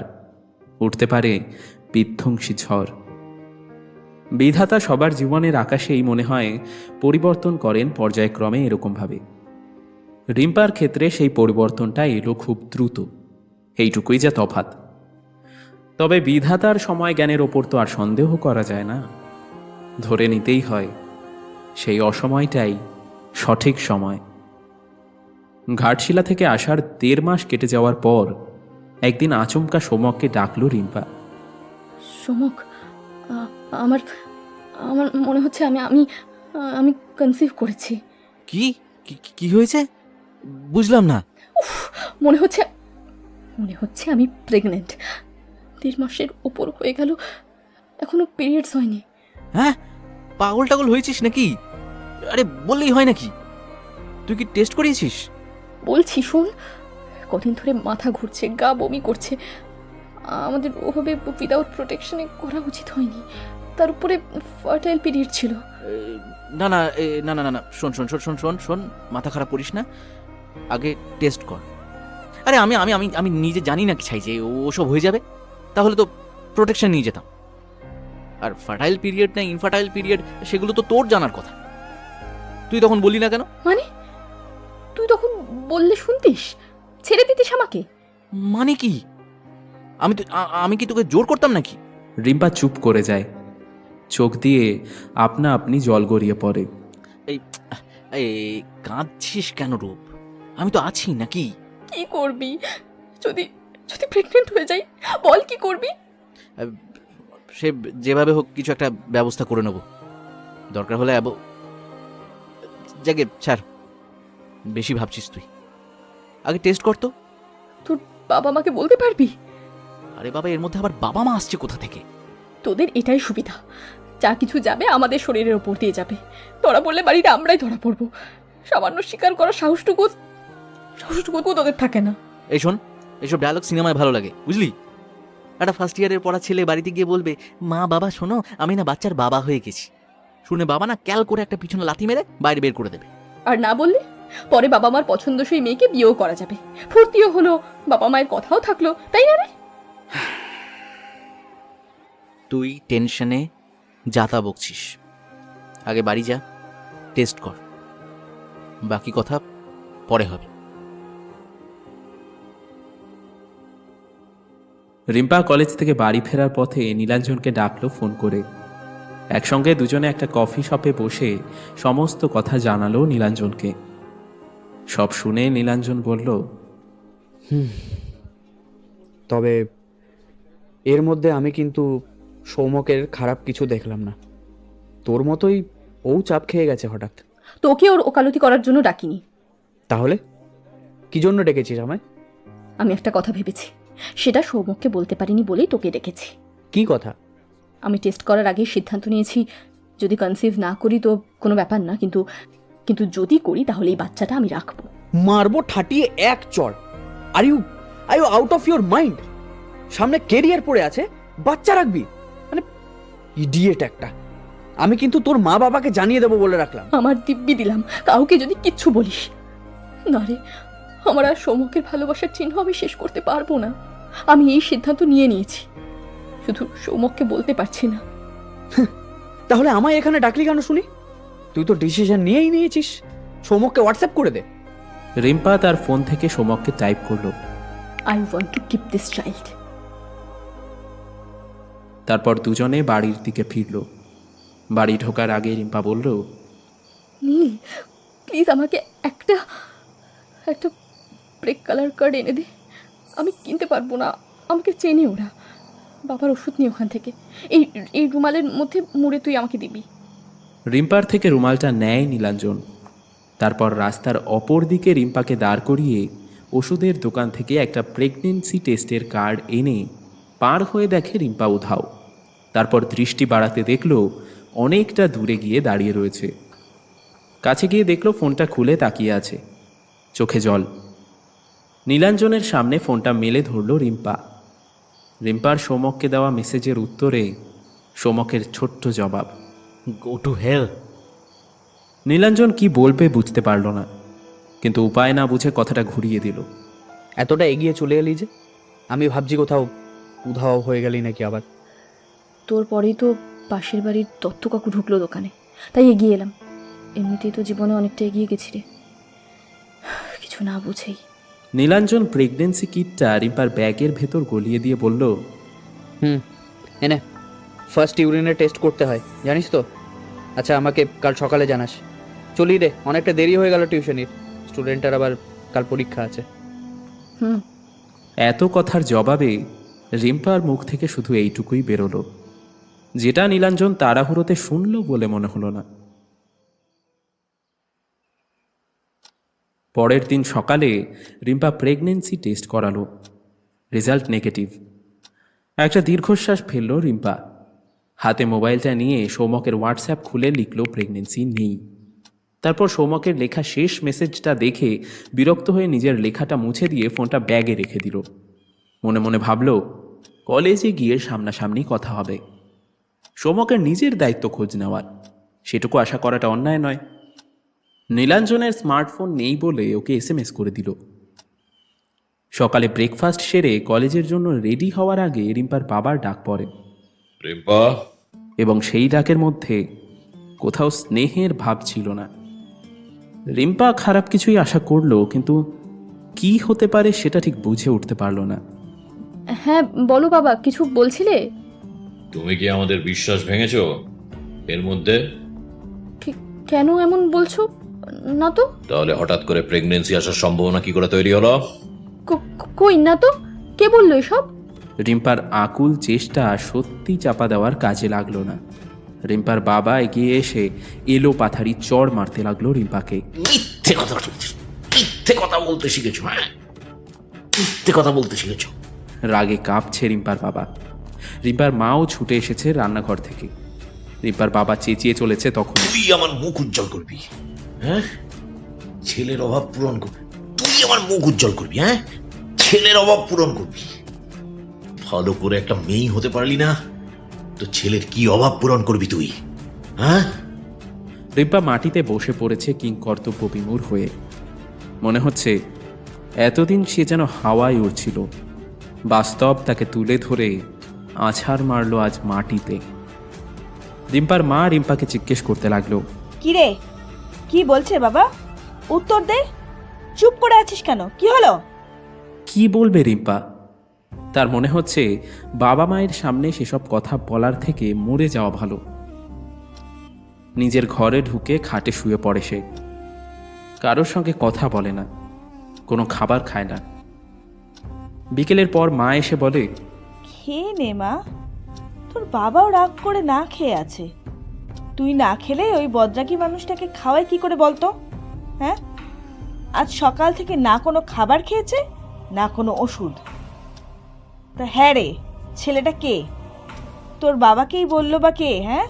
উঠতে পারে বিধ্বংসী ঝড়। বিধাতা সবার জীবনের আকাশেই মনে হয় পরিবর্তন করেন পর্যায়ক্রমে এরকমভাবে। রিম্পার ক্ষেত্রে সেই পরিবর্তনটা এলো খুব দ্রুত, এইটুকুই যা তফাৎ। তবে বিধাতার সময় জ্ঞানের ওপর তো আর সন্দেহ করা যায় না। ধরে নিতেই হয় সেই অসময়টাই সঠিক সময়। ঘাটশিলা থেকে আসার 1.5 মাস কেটে যাওয়ার পর একদিন আচমকা সৌম্যককে ডাকলো রিম্পা। সোমক, আমার আমার মনে হচ্ছে আমি আমি আমি কনসিভ করেছি। কি কি হয়েছে বুঝলাম না। মনে হচ্ছে আমি প্রেগনেন্ট। 1.5 মাসের উপর হয়ে গেল, এখনো পিরিয়ডস হয়নি। হ্যাঁ, পাগল টাগল হয়েছিস নাকি? আরে বললেই হয় নাকি? তুই কি টেস্ট করিয়েছিস? বলছি শোন, কদিন ধরে মাথা ঘুরছে, গা বমি করছে। আমাদের ওভাবে উইদাউট প্রোটেকশনে করা উচিত হয়নি। তার উপরে ফার্টাইল পিরিয়ড ছিল। না না না না না, শোন শোন শোন শোন শোন শোন, মাথা খারাপ করিস না, আগে টেস্ট কর। আরে আমি আমি আমি আমি নিজে জানি না কি চাই যে ওসব হয়ে যাবে, তাহলে তো প্রোটেকশন নিয়ে যেতাম। আর ফার্টাইল পিরিয়ড না ইনফার্টাইল পিরিয়ড সেগুলো তো তোর জানার কথা, তুই তখন বললি না কেন? মানে তুই তখন বললে শুনতিস, ছেড়ে দিতিস আমাকে। মানে কি? আমি কি তোকে জোর করতাম নাকি? রিম্পা চুপ করে যায়, চোখ দিয়ে আপনা আপনি জল গড়িয়ে পড়ে। এই এই কাঁদছিস কেন রূপ? আমি তো আছি নাকি? কি করবি যদি যদি প্রেগনেন্ট হয়ে যাই? বল কি করবি? সে যেভাবে হোক কিছু একটা ব্যবস্থা করে নেব, দরকার হলে যাকে ছাড়, বেশি ভাবছিস তুই। আগে টেস্ট কর তো। তোর বাবা মাকে বলতে পারবি? আরে বাবা, এর মধ্যে আবার বাবা মা আসছে কোথা থেকে? তোদের এটাই সুবিধা, যা কিছু যাবে আমাদের শরীরের ওপর দিয়ে যাবে। ধরা পড়লে বাড়িতে আমরাই ধরা পড়বো। সামান্য স্বীকার করার সাহসটুকু তোদের থাকে না। এই শোন, এইসব ডায়লগ সিনেমায় ভালো লাগে, বুঝলি? একটা ফার্স্ট ইয়ারের পড়া ছেলে বাড়িতে গিয়ে বলবে, মা বাবা শোনো, আমি না বাচ্চার বাবা হয়ে গেছি। শুনে বাবা না ক্যাল করে একটা পিছনে লাথি মেরে বাইরে বের করে দেবে। আর না বললে পরে বাবা মার পছন্দসই মেয়েকে বিয়েও করা যাবে, ফুর্তিও হলো, বাবা মায়ের কথাও থাকলো, তাই না রে? তুই টেনশনে যাতা বকছিস। আগে বাড়ি যা, টেস্ট কর, বাকি কথা পরে হবে। রিম্পা কলেজ থেকে বাড়ি ফেরার পথে নীলাঞ্জনকে ডাকলো ফোন করে। একসঙ্গে দুজনে একটা কফি শপে বসে সমস্ত কথা জানালো নীলাঞ্জনকে। সব শুনে নীলাঞ্জন বলল, তবে এর মধ্যে আমি কিন্তু সৌমকের খারাপ কিছু দেখলাম না। তোর মতোই ও চাপ খেয়ে গেছে হঠাৎ। তোকে ওর ওকালতি করার জন্য ডাকিনি। তাহলে কি জন্য ডেকেছিস আমায়? আমি একটা কথা ভেবেছি, সেটা সৌমককে বলতে পারিনি বলেই তোকে ডেকেছি। কি কথা? আমি টেস্ট করার আগে সিদ্ধান্ত নিয়েছি, যদি কনসিভ না করি তো কোনো ব্যাপার না, কিন্তু কিন্তু যদি করি তাহলে এই বাচ্চাটা আমি রাখবো। মারবো ঠাটিয়ে এক চড়। Are you out of your mind? সামনে কেরিয়ার পড়ে আছে, বাচ্চা রাখবি? মানে ইডিয়েট একটা। আমি কিন্তু তোর মা বাবাকে জানিয়ে দেবো বলে রাখলাম। আমার দিব্যি দিলাম, কাউকে যদি কিচ্ছু বলিস না রে, আমার আর সৌমকের ভালোবাসার চিহ্ন আমি শেষ করতে পারবো না। আমি এই সিদ্ধান্ত নিয়ে নিয়েছি, শুধু সৌমককে বলতে পারছি না। তাহলে আমায় এখানে ডাকলি কেন শুনি? তুই তো ডিসিশন নিয়েই নিয়েছিস, সৌমককে হোয়াটসঅ্যাপ করে দে। রিম্পা তার ফোন থেকে সৌমককে টাইপ করলো। I want to keep this child. তারপর দুজনে বাড়ির দিকে ফিরল। বাড়ি ঢোকার আগে রিম্পা বলল, নীল, প্লিজ আমাকে একটা ব্রেক কালার কার্ড এনে দে। আমি কিনতে পারবো না, আমাকে চেনে ওরা। বাবার ওষুধ নিয়ে ওখান থেকে এই রুমালের মধ্যে মুড়ে তুই আমাকে দিবি। রিম্পার থেকে রুমালটা নেয় নীলাঞ্জন। তারপর রাস্তার অপর দিকে রিম্পাকে দাঁড় করিয়ে ওষুধের দোকান থেকে একটা প্রেগনেন্সি টেস্টের কার্ড এনে পার হয়ে দেখে রিম্পা উধাও। তারপর দৃষ্টি বাড়াতে দেখলো অনেকটা দূরে গিয়ে দাঁড়িয়ে রয়েছে। কাছে গিয়ে দেখলো ফোনটা খুলে তাকিয়ে আছে, চোখে জল। নীলাঞ্জনের সামনে ফোনটা মেলে ধরল রিম্পা। রিম্পার সৌমককে দেওয়া মেসেজের উত্তরে সৌমকের ছোট্ট জবাব, গো টু হেল। নীলাঞ্জন কি বলবে বুঝতে পারল না, কিন্তু উপায় না বুঝে কথাটা ঘুরিয়ে দিল। এতটা এগিয়ে চলে এলি যে, আমি ভাবছি কোথাও উধাও হয়ে গেলি নাকি আবার। তোর পরেই তো পাশের বাড়ির দত্ত কাকু ঢুকলো দোকানে, তাই এগিয়ে এলাম। এমনিতেই তো জীবনে অনেকটা এগিয়ে গেছি রে, কিছু না বুঝেই। নীলাঞ্জন প্রেগনেন্সি কিটটা রিম্পার ব্যাগের ভেতর গলিয়ে দিয়ে বলল, এনে ফার্স্ট ইউরিনের টেস্ট করতে হয়, জানিস তো? আচ্ছা, আমাকে কাল সকালে জানাস। চলি রে, অনেকটা দেরি হয়ে গেল টিউশনির, স্টুডেন্টের আবার কাল পরীক্ষা আছে। এত কথার জবাবে রিম্পার মুখ থেকে শুধু এইটুকুই বেরোলো, যেটা নীলাঞ্জন তাড়াহুড়োতে শুনল বলে মনে হলো না। পরের দিন সকালে রিম্পা প্রেগনেন্সি টেস্ট করালো, রেজাল্ট নেগেটিভ। একটা দীর্ঘশ্বাস ফেলল রিম্পা। হাতে মোবাইলটা নিয়ে সৌমকের হোয়াটসঅ্যাপ খুলে লিখল প্রেগনেন্সি নেই। তারপর সৌমকের লেখা শেষ মেসেজটা দেখে বিরক্ত হয়ে নিজের লেখাটা মুছে দিয়ে ফোনটা ব্যাগে রেখে দিল। মনে মনে ভাবল, কলেজে গিয়ে সামনাসামনি কথা হবে। সৌমকের নিজের দায়িত্ব খোঁজ নেওয়ার, সেটুকু আশা করাটা অন্যায় নয়। নীলাঞ্জনের স্মার্টফোন নেই বলে ওকে SMS করে দিল। সকালে ব্রেকফাস্ট সেরে কলেজের জন্য রেডি হওয়ার আগে রিম্পার বাবার ডাক পড়ে, রিম্পা। এবং সেই ডাকের মধ্যে কোথাও স্নেহের ভাব ছিল না। রিম্পা খারাপ কিছুই আশা করলো, কিন্তু কি হতে পারে সেটা ঠিক বুঝে উঠতে পারলো না। হ্যাঁ বলো বাবা, কিছু বলছিলে? তুমি কি আমাদের বিশ্বাস ভেঙেছো এর মধ্যে? কেন এমন বলছো? না তো। তাহলে হঠাৎ করে প্রেগন্যান্সি আসার সম্ভাবনা কি করে তৈরি হলো? কই না তো, কে বললো এসব? রিম্পার আকুল চেষ্টা সত্যি চাপা দেওয়ার কাজে লাগলো না। রিম্পার বাবা এগিয়ে এসে এলো পাথারি চড় মারতে লাগলো রিম্পাকে। মিথ্যে কথা বলতে শিখেছো, হ্যাঁ? মিথ্যে কথা বলতে শিখেছো। রাগে কাঁপছে রিম্পার বাবা। রিম্পার মাও ছুটে এসেছে রান্নাঘর থেকে। রিম্পার বাবা চেঁচিয়ে চলেছে তখন, তুই আমার মুখ উজ্জ্বল করবি, হ্যাঁ? ছেলের অভাব পূরণ করবি। তুই আমার মুখ উজ্জ্বল করবি, হ্যাঁ? ছেলের অভাব পূরণ করবি। ভালো করে একটা মেয়ে হতে পারলি না, তো ছেলের কি অভাব পূরণ করবি তুই, হ্যাঁ? রিম্পা মাটিতে বসে পড়েছে কিংকর্তব্য বিমূঢ় হয়ে। মনে হচ্ছে এতদিন সে যেন হাওয়ায় উড়ছিল, বাস্তব তাকে তুলে ধরে আছাড় মারল আজ মাটিতে। রিম্পার মা রিম্পাকে জিজ্ঞেস করতে লাগলো, কি রে, কি বলছে বাবা? উত্তর দে, চুপ করে আছিস কেন? কি হলো? কি বলবে রিম্পা? তার মনে হচ্ছে বাবা মায়ের সামনে সেসব কথা বলার থেকে মরে যাওয়া ভালো। নিজের ঘরে ঢুকে খাটে শুয়ে পড়ে সে। কারোর সঙ্গে কথা বলে না, কোনো খাবার খায় না। বিকেলের পর মা এসে বলে, খেয়ে নে মা, তোর বাবাও রাগ করে না খেয়ে আছে। তুই না খেলে ওই বদরাগী মানুষটাকে খাওয়াই কি করে বলতো? হ্যাঁ, আজ সকাল থেকে না কোনো খাবার খেয়েছে, না কোনো ওষুধ। তা হ্যাঁ রে, ছেলেটা কে? তোর বাবাকেই বললো বা কে? হ্যাঁ,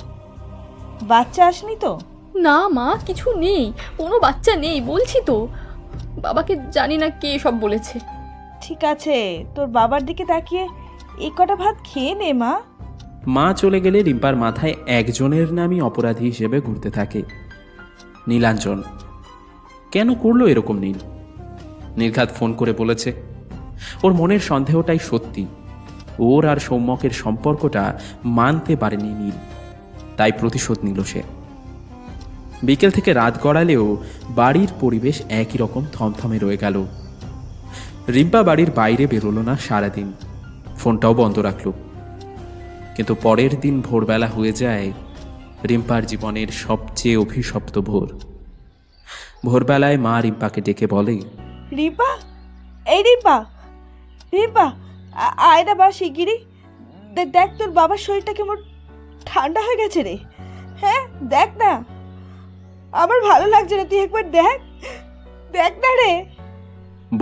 বাচ্চা আসনি তো? না মা, কিছু নেই, কোনো বাচ্চা নেই বলছি তো। বাবাকে জানি না কে সব বলেছে। ঠিক আছে, তোর বাবার দিকে তাকিয়ে এ কটা ভাত খেয়ে নে মা। মা চলে গেলে রিম্পার মাথায় একজনের নামই অপরাধী হিসেবে ঘুরতে থাকে, নীলাঞ্জন। কেন করলো এরকম নীল? নির্ঘাত ফোন করে বলেছে। ওর মনের সন্দেহটাই সত্যি, ওর আর সৌম্যকের সম্পর্কটা মানতে পারেনি নীল, তাই প্রতিশোধ নিল সে। বিকেল থেকে রাত গড়ালেও বাড়ির পরিবেশ একই রকম থমথমে রয়ে গেল। রিম্পা বাড়ির বাইরে বেরোলো না সারাদিন, ফোনটাও বন্ধ রাখল। কিন্তু পরের দিন ভোরবেলা হয়ে যায় রিম্পার জীবনের সবচেয়ে অভিশপ্ত ভোর। ভোরবেলায় মা রিম্পাকে ডেকে বলে, রিম্পা, এই রিম্পা, রিম্পা, আয় না বা শিগগিরি। দেখ তোর বাবার শরীরটা কেমন ঠান্ডা হয়ে গেছে রে। হ্যাঁ দেখ না, আমার ভালো লাগছে না, তুই একবার দেখ, দেখ না রে।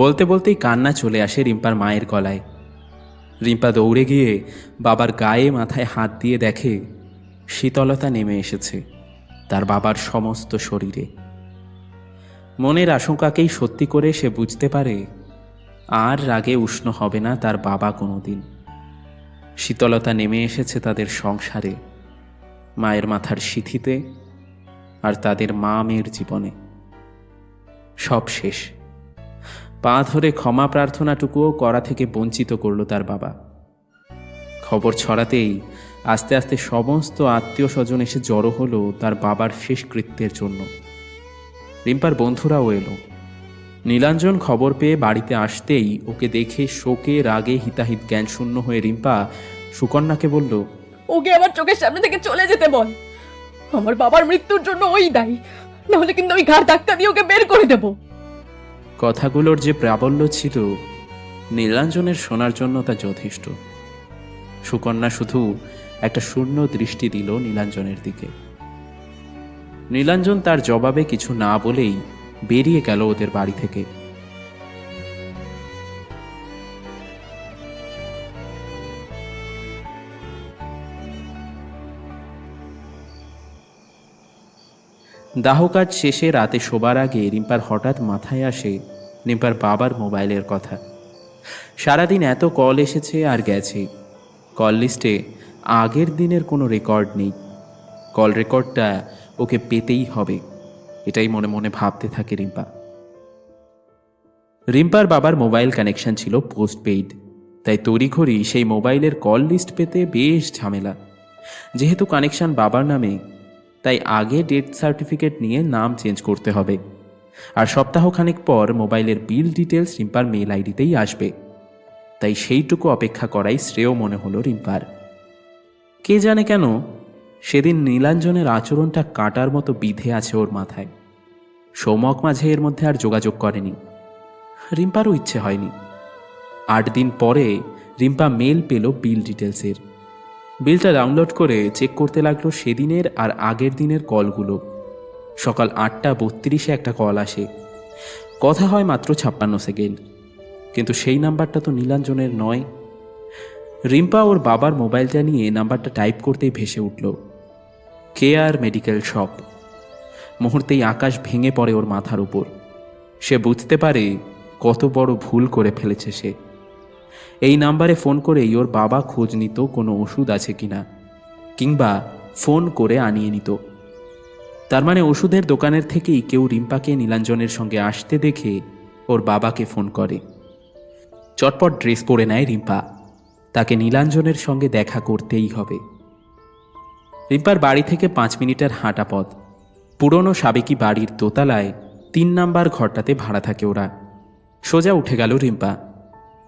বলতে বলতেই কান্না চলে আসে রিম্পার মায়ের গলায়। রিম্পা দৌড়ে গিয়ে বাবার গায়ে মাথায় হাত দিয়ে দেখে শীতলতা নেমে এসেছে তার বাবার সমস্ত শরীরে। মনের আশঙ্কাকেই সত্যি করে সে বুঝতে পারে আর রাগে উষ্ণ হবে না তার বাবা কোনোদিন। শীতলতা নেমে এসেছে তাদের সংসারে, মায়ের মাথার সিঁথিতে, আর তাদের মা মেয়ের জীবনে। সব শেষ। পা ধরে ক্ষমা প্রার্থনাটুকুও করা থেকে বঞ্চিত করল তার বাবা। খবর ছড়াতেই আস্তে আস্তে সমস্ত আত্মীয় স্বজন এসে জড়ো হলো তার বাবার শেষ কৃত্যের জন্য। রিম্পার বন্ধুরাও এলো। নীলাঞ্জন খবর পেয়ে বাড়িতে আসতেই ওকে দেখে শোকে রাগে হিতাহিত জ্ঞানশূন্য হয়ে রিম্পা সুকন্যাকে বলল, ওকে আমার চোখের সামনে থেকে চলে যেতে বল। আমার বাবার মৃত্যুর জন্য ওই দায়ী, নাহলে কিন্তু আমি ঘাড় ধাক্কা দিয়ে ওকে বের করে দেব। কথাগুলোর যে প্রাবল্য ছিল নীলাঞ্জনের শোনার জন্য তা যথেষ্ট। সুকন্যা শুধু একটা শূন্য দৃষ্টি দিল নীলাঞ্জনের দিকে। নীলাঞ্জন তার জবাবে কিছু না বলেই বেরিয়ে গেল ওদের বাড়ি থেকে। দাহ কাজ শেষে রাতে শোবার আগে রিম্পার হঠাৎ মাথায় আসে রিম্পার বাবার মোবাইলের কথা। সারাদিন এত কল এসেছে আর গেছে, কল লিস্টে আগের দিনের কোনো রেকর্ড নেই। কল রেকর্ডটা ওকে পেতেই হবে, এটাই মনে মনে ভাবতে থাকে রিম্পা। রিম্পার বাবার মোবাইল কানেকশন ছিল পোস্টপেইড, তাই তড়িঘড়ি সেই মোবাইলের কল লিস্ট পেতে বেশ ঝামেলা। যেহেতু কানেকশন বাবার নামে, তাই আগে ডেথ সার্টিফিকেট নিয়ে নাম চেঞ্জ করতে হবে। আর সপ্তাহখানেক পর মোবাইলের বিল ডিটেলস রিম্পার মেল আইডিতেই আসবে। তাই সেইটুকু অপেক্ষা করাই শ্রেয় মনে হলো রিম্পার। কে জানে কেন সেদিন নীলাঞ্জনের আচরণটা কাঁটার মতো বিধে আছে ওর মাথায়। সৌমক মাঝে এর মধ্যে আর যোগাযোগ করেনি, রিম্পারও ইচ্ছে হয়নি। 8 দিন পরে রিম্পা মেল পেল বিল ডিটেলসের। বিলটা ডাউনলোড করে চেক করতে লাগলো সেদিনের আর আগের দিনের কলগুলো। সকাল 8:32 একটা কল আসে, কথা হয় মাত্র 56 সেকেন্ড, কিন্তু সেই নাম্বারটা তো নীলাঞ্জনের নয়। রিম্পা ওর বাবার মোবাইলটা নিয়ে নাম্বারটা টাইপ করতেই ভেসে উঠল কেয়ার মেডিকেল শপ। মুহূর্তেই আকাশ ভেঙে পড়ে ওর মাথার উপর। সে বুঝতে পারে কত বড় ভুল করে ফেলেছে সে। এই নাম্বারে ফোন করেই ওর বাবা খোঁজ নিত কোনো ওষুধ আছে কিনা, কিংবা ফোন করে আনিয়ে নিত। তার মানে ওষুধের দোকানের থেকেই কেউ রিম্পাকে নীলাঞ্জনের সঙ্গে আসতে দেখে ওর বাবাকে ফোন করে। চটপট ড্রেস পরে নেয় রিম্পা, তাকে নীলাঞ্জনের সঙ্গে দেখা করতেই হবে। রিম্পার বাড়ি থেকে 5 মিনিটের হাঁটা পথ। পুরনো সাবেকি বাড়ির দোতলায় 3 নাম্বার ঘরটাতে ভাড়া থাকে ওরা। সোজা উঠে গেল রিম্পা।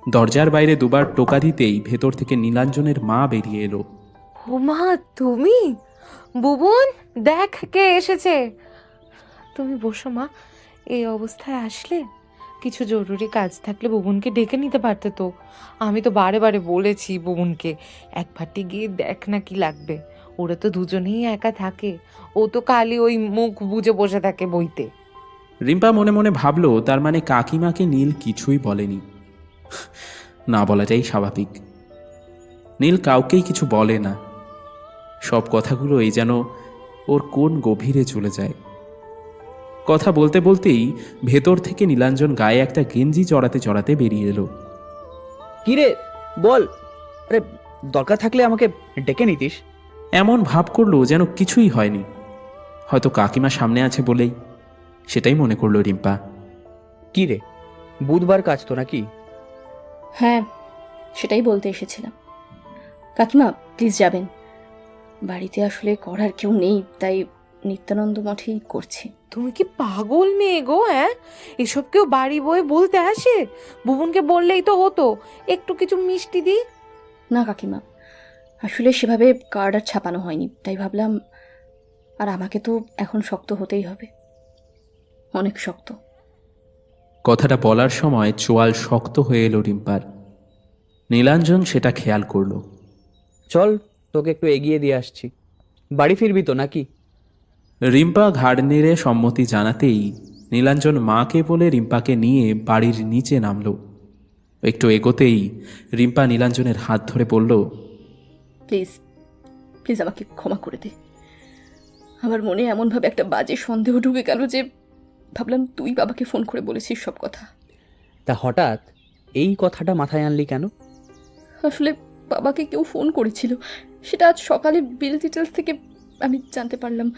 দরজার বাইরে দুবার টোকা দিতেই ভেতর থেকে নীলাঞ্জনের মা বেরিয়ে এলো। মা তুমি? বুবুন, দেখ কে এসেছে। তুমি বসো মা, এই অবস্থায় আসলে কিছু জরুরি কাজ থাকলে বুবুনকে ডেকে নিতে পারতে তো। আমি তো বারে বারে বলেছি বুবুনকে একবারটি গিয়ে দেখ না কি লাগবে। ওরা তো দুজনেই একা থাকে, ও তো খালি ওই মুখ বুজে বসে থাকে বইতে। রিম্পা মনে মনে ভাবলো তার মানে কাকিমাকে নীল কিছুই বলেনি। না বলাটাই স্বাভাবিক। নীল কাউকেই কিছু বলে না। সব কথাগুলো এই যেন ওর কোন গভীরে চলে যায়। কথা বলতে বলতেই ভেতর থেকে নীলাঞ্জন গায়ে একটা গেঞ্জি চড়াতে চড়াতে বেরিয়ে এলো। কিরে বল, আরে দরকার থাকলে আমাকে ডেকে নিতিস। এমন ভাব করলো যেন কিছুই হয়নি, হয়তো কাকিমা সামনে আছে বলেই। সেটাই মনে করলো রিম্পা। কি রে, বুধবার কাজ তো নাকি? হ্যাঁ, সেটাই বলতে এসেছিলাম। কাকিমা প্লিজ যাবেন, বাড়িতে আসলে করার কেউ নেই, তাই নিত্যানন্দ মঠেই করছি। তুমি কি পাগল মেয়ে গো? হ্যাঁ, এসব কেউ বাড়ি বয়ে বলতে আসে? বুবুনকে বললেই তো হতো একটু কিছু মিষ্টি দি। না কাকিমা, আসলে সেভাবে কার্ড আর ছাপানো হয়নি, তাই ভাবলাম। আর আমাকে তো এখন শক্ত হতেই হবে, অনেক শক্ত। কথাটা বলার সময় চোয়াল শক্ত হয়ে এলো রিম্পার। নীলাঞ্জন সেটা খেয়াল করলো। চল তোকে একটু এগিয়ে দিয়ে আসছি। বাড়ি ফিরবি তো নাকি? রিম্পা ঘাড় নেড়ে সম্মতি জানাতেই নীলাঞ্জন মাকে বলে রিম্পাকে নিয়ে বাড়ির নিচে নামল। একটু এগোতেই রিম্পা নীলাঞ্জনের হাত ধরে বলল, প্লিজ প্লিজ আমাকে ক্ষমা করে দে। আমার মনে এমনভাবে একটা বাজে সন্দেহ ঢুকে গেল যে ভাবলাম তুই বাবাকে ফোন করে বলেছিস সব কথা। তা হঠাৎ এই কথাটা মাথায় আনলি কেন? আসলে বাবাকে কেউ ফোন করেছিল, সেটা আজ সকালে বিল ডিটেলস থেকে আমি জানতে পারলাম।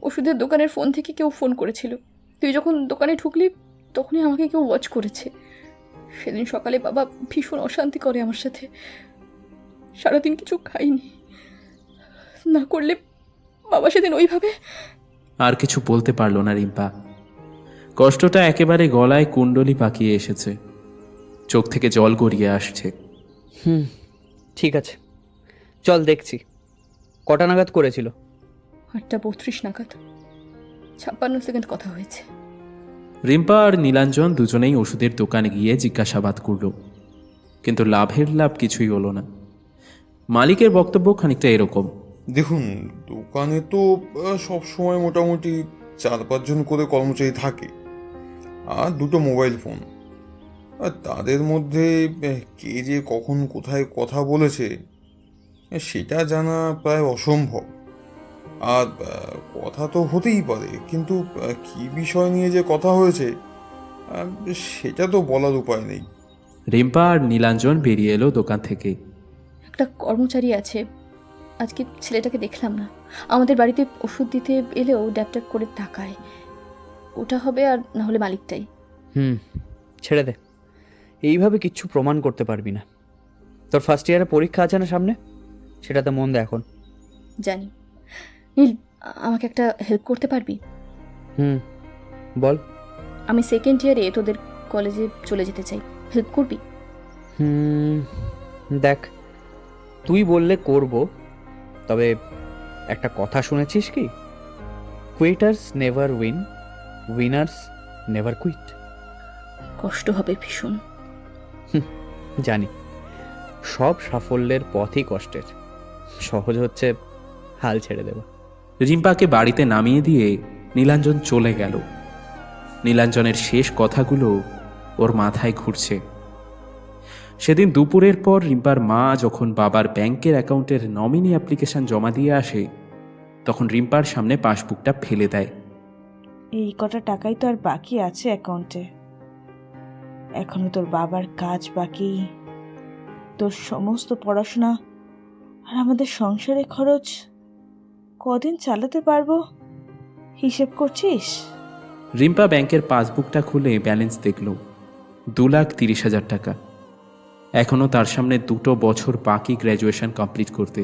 ওষুধের দোকানের ফোন থেকে কেউ ফোন করেছিল। তুই যখন দোকানে ঢুকলি তখনই আমাকে কেউ ওয়াচ করেছে। সেদিন সকালে বাবা ভীষণ অশান্তি করে আমার সাথে, সারাদিন কিছু খাইনি। না করলে বাবা সেদিন ওইভাবে। আর কিছু বলতে পারল না রিম্পা। কষ্টটা একেবারে গলায় কুণ্ডলি পাকিয়ে এসেছে, চোখ থেকে জল গড়িয়ে আসছে। ঠিক আছে, চল দেখছি। কটা নাগাদ করেছিল? 8:32 নাগাদ, 56 সেকেন্ড কথা হয়েছে। রিম্পা আর নীলাঞ্জন দুজনেই ওষুধের দোকানে গিয়ে জিজ্ঞাসাবাদ করল, কিন্তু লাভের লাভ কিছুই হলো না। মালিকের বক্তব্য খানিকটা এরকম। দেখুন, দোকানে তো সব সময় মোটামুটি 4-5 জন করে কর্মচারী থাকে, আর 2টো মোবাইল ফোন। আর তাদের মধ্যে কে যে কখন কোথায় কথা বলেছে সেটা জানা প্রায় অসম্ভব। আর কথা তো হতেই পারে, কিন্তু কী বিষয় নিয়ে যে কথা হয়েছে সেটা তো বলার উপায় নেই। রিম্পা আর নীলাঞ্জন বেরিয়ে এলো দোকান থেকে। একটা কর্মচারী আছে, আজকে ছেলেটাকে দেখলাম না। আমাদের বাড়িতে ওষুধ দিতে এলেও ড্যাপ ড্যাপ করে তাকায়। ওটা হবে, আর না হলে মালিকটাই। ছেড়ে দে, এইভাবে কিচ্ছু প্রমাণ করতে পারবি না। তোর ফার্স্ট ইয়ারে পরীক্ষা আছে না সামনে, সেটাতে মন দে এখন। জানি। নীল, আমাকে একটা হেল্প করতে পারবি? বল। আমি সেকেন্ড ইয়ারে তোদের কলেজে চলে যেতে চাই, হেল্প করবি? দেখ, তুই বললে করব, তবে একটা কথা শুনেছিস কি, quitters never win, winners never quit. কষ্ট হবে ভীষণ। জানি, সব সাফল্যের পথই কষ্টের, সহজ হচ্ছে হাল ছেড়ে দেওয়া। রিম্পাকে বাড়িতে নামিয়ে দিয়ে নীলাঞ্জন চলে গেল। নীলাঞ্জনের শেষ কথাগুলো ওর মাথায় ঘুরছে। সেদিন দুপুরের পর রিম্পার মা যখন বাবার ব্যাংকের অ্যাকাউন্টের নমিনি অ্যাপ্লিকেশন জমা দিয়ে আসে, তখন রিম্পার সামনে পাসবুকটা ফেলে দেয়। এই কটা টাকাই তো আর বাকি আছে অ্যাকাউন্টে, এখনো তোর বাবার কাজ বাকি, তোর সমস্ত পড়াশোনা আর আমাদের সংসারে খরচ কদিন চালাতে পারবো হিসেব করছিস? রিম্পা ব্যাংকের পাসবুকটা খুলে ব্যালেন্স দেখল 2,30,000 টাকা। এখনও তার সামনে 2 বছর বাকি গ্র্যাজুয়েশন কমপ্লিট করতে,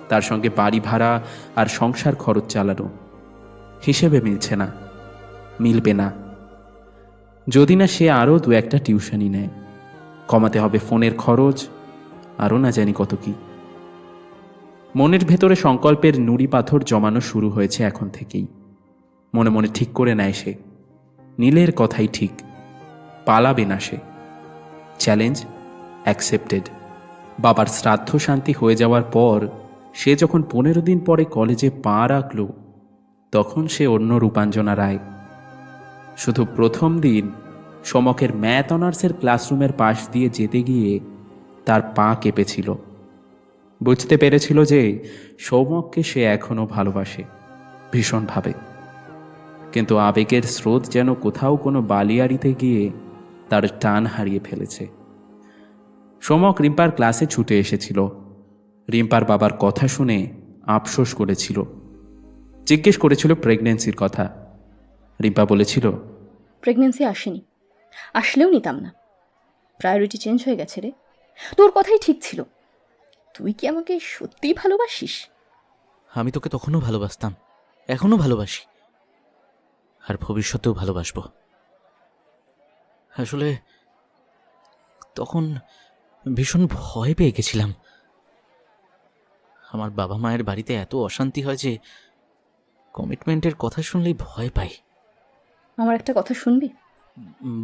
তার সঙ্গে বাড়ি ভাড়া আর সংসার খরচ চালানো। হিসেবে মিলছে না, মিলবে না যদি না সে আরও 2-1টা টিউশনই নেয়। কমাতে হবে ফোনের খরচ, আরও না জানি কত কি। মনের ভেতরে সংকল্পের নুড়ি পাথর জমানো শুরু হয়েছে এখন থেকেই। মনে মনে ঠিক করে নেয় সে, নীলের কথাই ঠিক, পালাবে না সে। Challenge accepted. বাবার শ্রাদ্ধ শান্তি হয়ে যাওয়ার পর সে যখন 15 দিন পরে কলেজে পা রাখল, তখন সে অন্য রূপাঞ্জনা রায়। শুধু প্রথম দিন সমকের ম্যাথ অনার্সের ক্লাসরুমের পাশ দিয়ে যেতে গিয়ে তার পা কেঁপেছিল। বুঝতে পেরেছিল যে সৌমককে সে এখনও ভালোবাসে ভীষণভাবে, কিন্তু আবেগের স্রোত যেন কোথাও কোনো বালিয়াড়িতে গিয়ে তার টান হারিয়ে ফেলেছে। সৌমক রিম্পার ক্লাসে ছুটে এসেছিল। রিম্পার বাবার কথা শুনে আফসোস করেছিল, জিজ্ঞেস করেছিল প্রেগন্যান্সির কথা। রিম্পা বলেছিল, প্রেগনেন্সি আসেনি, আসলেও নিতাম না, প্রায়োরিটি চেঞ্জ হয়ে গেছে রে। তোর কথাই ঠিক ছিল, তুই কি আমাকে সত্যিই ভালোবাসিস? আমি তোকে তখনও ভালোবাসতাম, এখনও ভালোবাসি, আর ভবিষ্যতেও ভালোবাসবো। আসলে তখন ভীষণ ভয় পেয়ে গেছিলাম। আমার বাবা মায়ের বাড়িতে এত অশান্তি হয় যে কমিটমেন্টের কথা শুনলেই ভয় পাই। আমার একটা কথা শুনবি?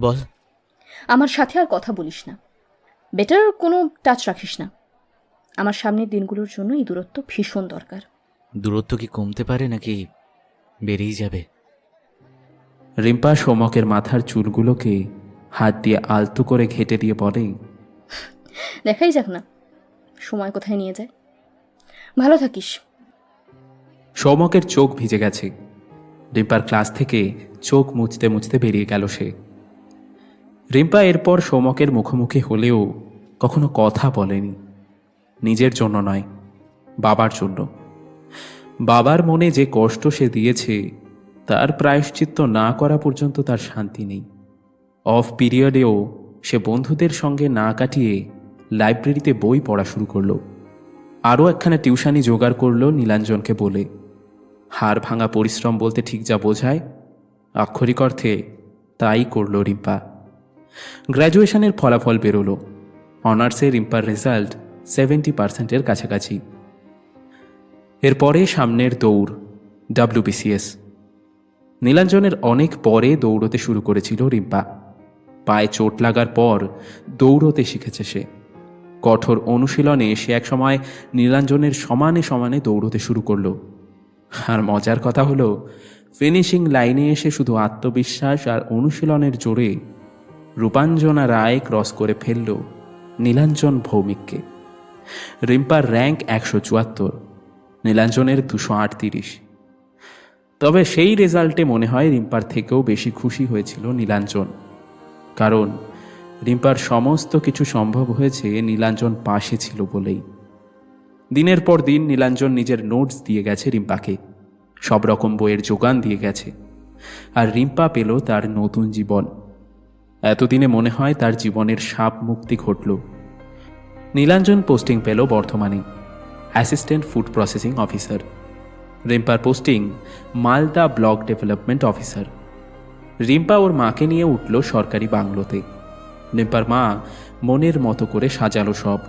বল। আমার সাথে আর কথা বলিস না, বেটার কোনো টাচ রাখিস না। আমার সামনের দিনগুলোর জন্য এই দূরত্ব ভীষণ দরকার। দূরত্ব কি কমতে পারে নাকি বেড়েই যাবে? রিম্পা সৌমকের মাথার চুলগুলোকে হাত দিয়ে আলতো করে ঘেঁটে দিয়ে বলে, দেখাই যাক না সময় কোথায় নিয়ে যায়। ভালো থাকিস। সৌমকের চোখ ভিজে গেছে। রিম্পার ক্লাস থেকে চোখ মুছতে মুছতে বেরিয়ে গেল সে। রিম্পা এরপর সৌমকের মুখোমুখি হলেও কখনো কথা বলেনি। নিজের জন্য নয়, বাবার জন্য। বাবার মনে যে কষ্ট সে দিয়েছে তার প্রায়শ্চিত্ত না করা পর্যন্ত তার শান্তি নেই। অফ পিরিয়ডেও সে বন্ধুদের সঙ্গে না কাটিয়ে লাইব্রেরিতে বই পড়া শুরু করলো। আরও একখানা টিউশনি জোগাড় করলো নীলাঞ্জনকে বলে। হাড় ভাঙা পরিশ্রম বলতে ঠিক যা বোঝায়, আক্ষরিক অর্থে তাই করল রিম্পা। গ্র্যাজুয়েশনের ফলাফল বেরোলো। অনার্সে রিম্পার রেজাল্ট 70%-এর কাছাকাছি। এরপরে সামনের দৌড় WBCS। নীলাঞ্জনের অনেক পরে দৌড়তে শুরু করেছিল রিম্পা। পায়ে চোট লাগার পর দৌড়তে শিখেছে সে। কঠোর অনুশীলনে সে একসময় নীলাঞ্জনের সমানে সমানে দৌড়তে শুরু করলো। আর মজার কথা হলো, ফিনিশিং লাইনে এসে শুধু আত্মবিশ্বাস আর অনুশীলনের জোরে রূপাঞ্জনা রায় ক্রস করে ফেলল নীলাঞ্জন ভৌমিককে। রিম্পার র্যাঙ্ক 174, নীলাঞ্জনের 238। তবে সেই রেজাল্টে মনে হয় রিম্পার থেকেও বেশি খুশি হয়েছিল নীলাঞ্জন, কারণ রিম্পার সমস্ত কিছু সম্ভব হয়েছে নীলাঞ্জন পাশে ছিল বলেই। দিনের পর দিন নীলাঞ্জন নিজের নোটস দিয়ে গেছে রিম্পাকে, সব রকম বইয়ের যোগান দিয়ে গেছে, আর রিম্পা পেল তার নতুন জীবন। এতদিনে মনে হয় তার জীবনের সাপ মুক্তি ঘটল। নীলাঞ্জন পোস্টিং পেল বর্ধমানে, অ্যাসিস্ট্যান্ট ফুড প্রসেসিং অফিসার। রিম্পার posting Malda block development officer. Rimpa ওর মাকে নিয়ে উঠল সরকারি বাংলোতে। রিম্পার মা মনের মতো করে সাজালো সব।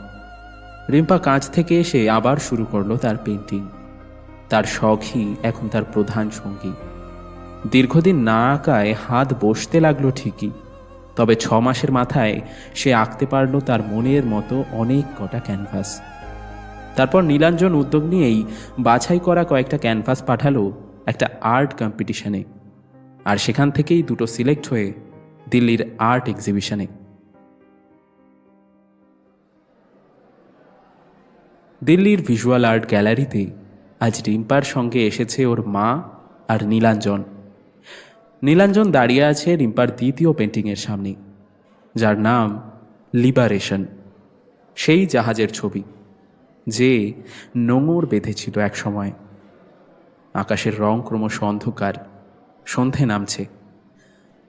রিম্পা কাজ থেকে এসে আবার শুরু করলো তার পেন্টিং। তার শখই এখন তার প্রধান সঙ্গী। দীর্ঘদিন না আঁকায় হাত বসতে লাগলো ঠিকই, তবে 6 মাসের মাথায় সে আঁকতে পারল তার মনের মতো অনেক কটা ক্যানভাস। তারপর নীলাঞ্জন উদ্যোগ নিয়েই বাছাই করা কয়েকটা ক্যানভাস পাঠালো একটা আর্ট কম্পিটিশনে, আর সেখান থেকেই 2টো সিলেক্ট হয়ে দিল্লির আর্ট এক্সিবিশনে। দিল্লির ভিজুয়াল আর্ট গ্যালারিতে আজ রিম্পার সঙ্গে এসেছে ওর মা আর নীলাঞ্জন। নীলাঞ্জন দাঁড়িয়ে আছে রিম্পার দ্বিতীয় পেন্টিংয়ের সামনে, যার নাম লিবারেশন। সেই জাহাজের ছবি যে নোঙর বেঁধেছিল এক সময়। আকাশের রং ক্রমশ অন্ধকার, সন্ধে নামছে।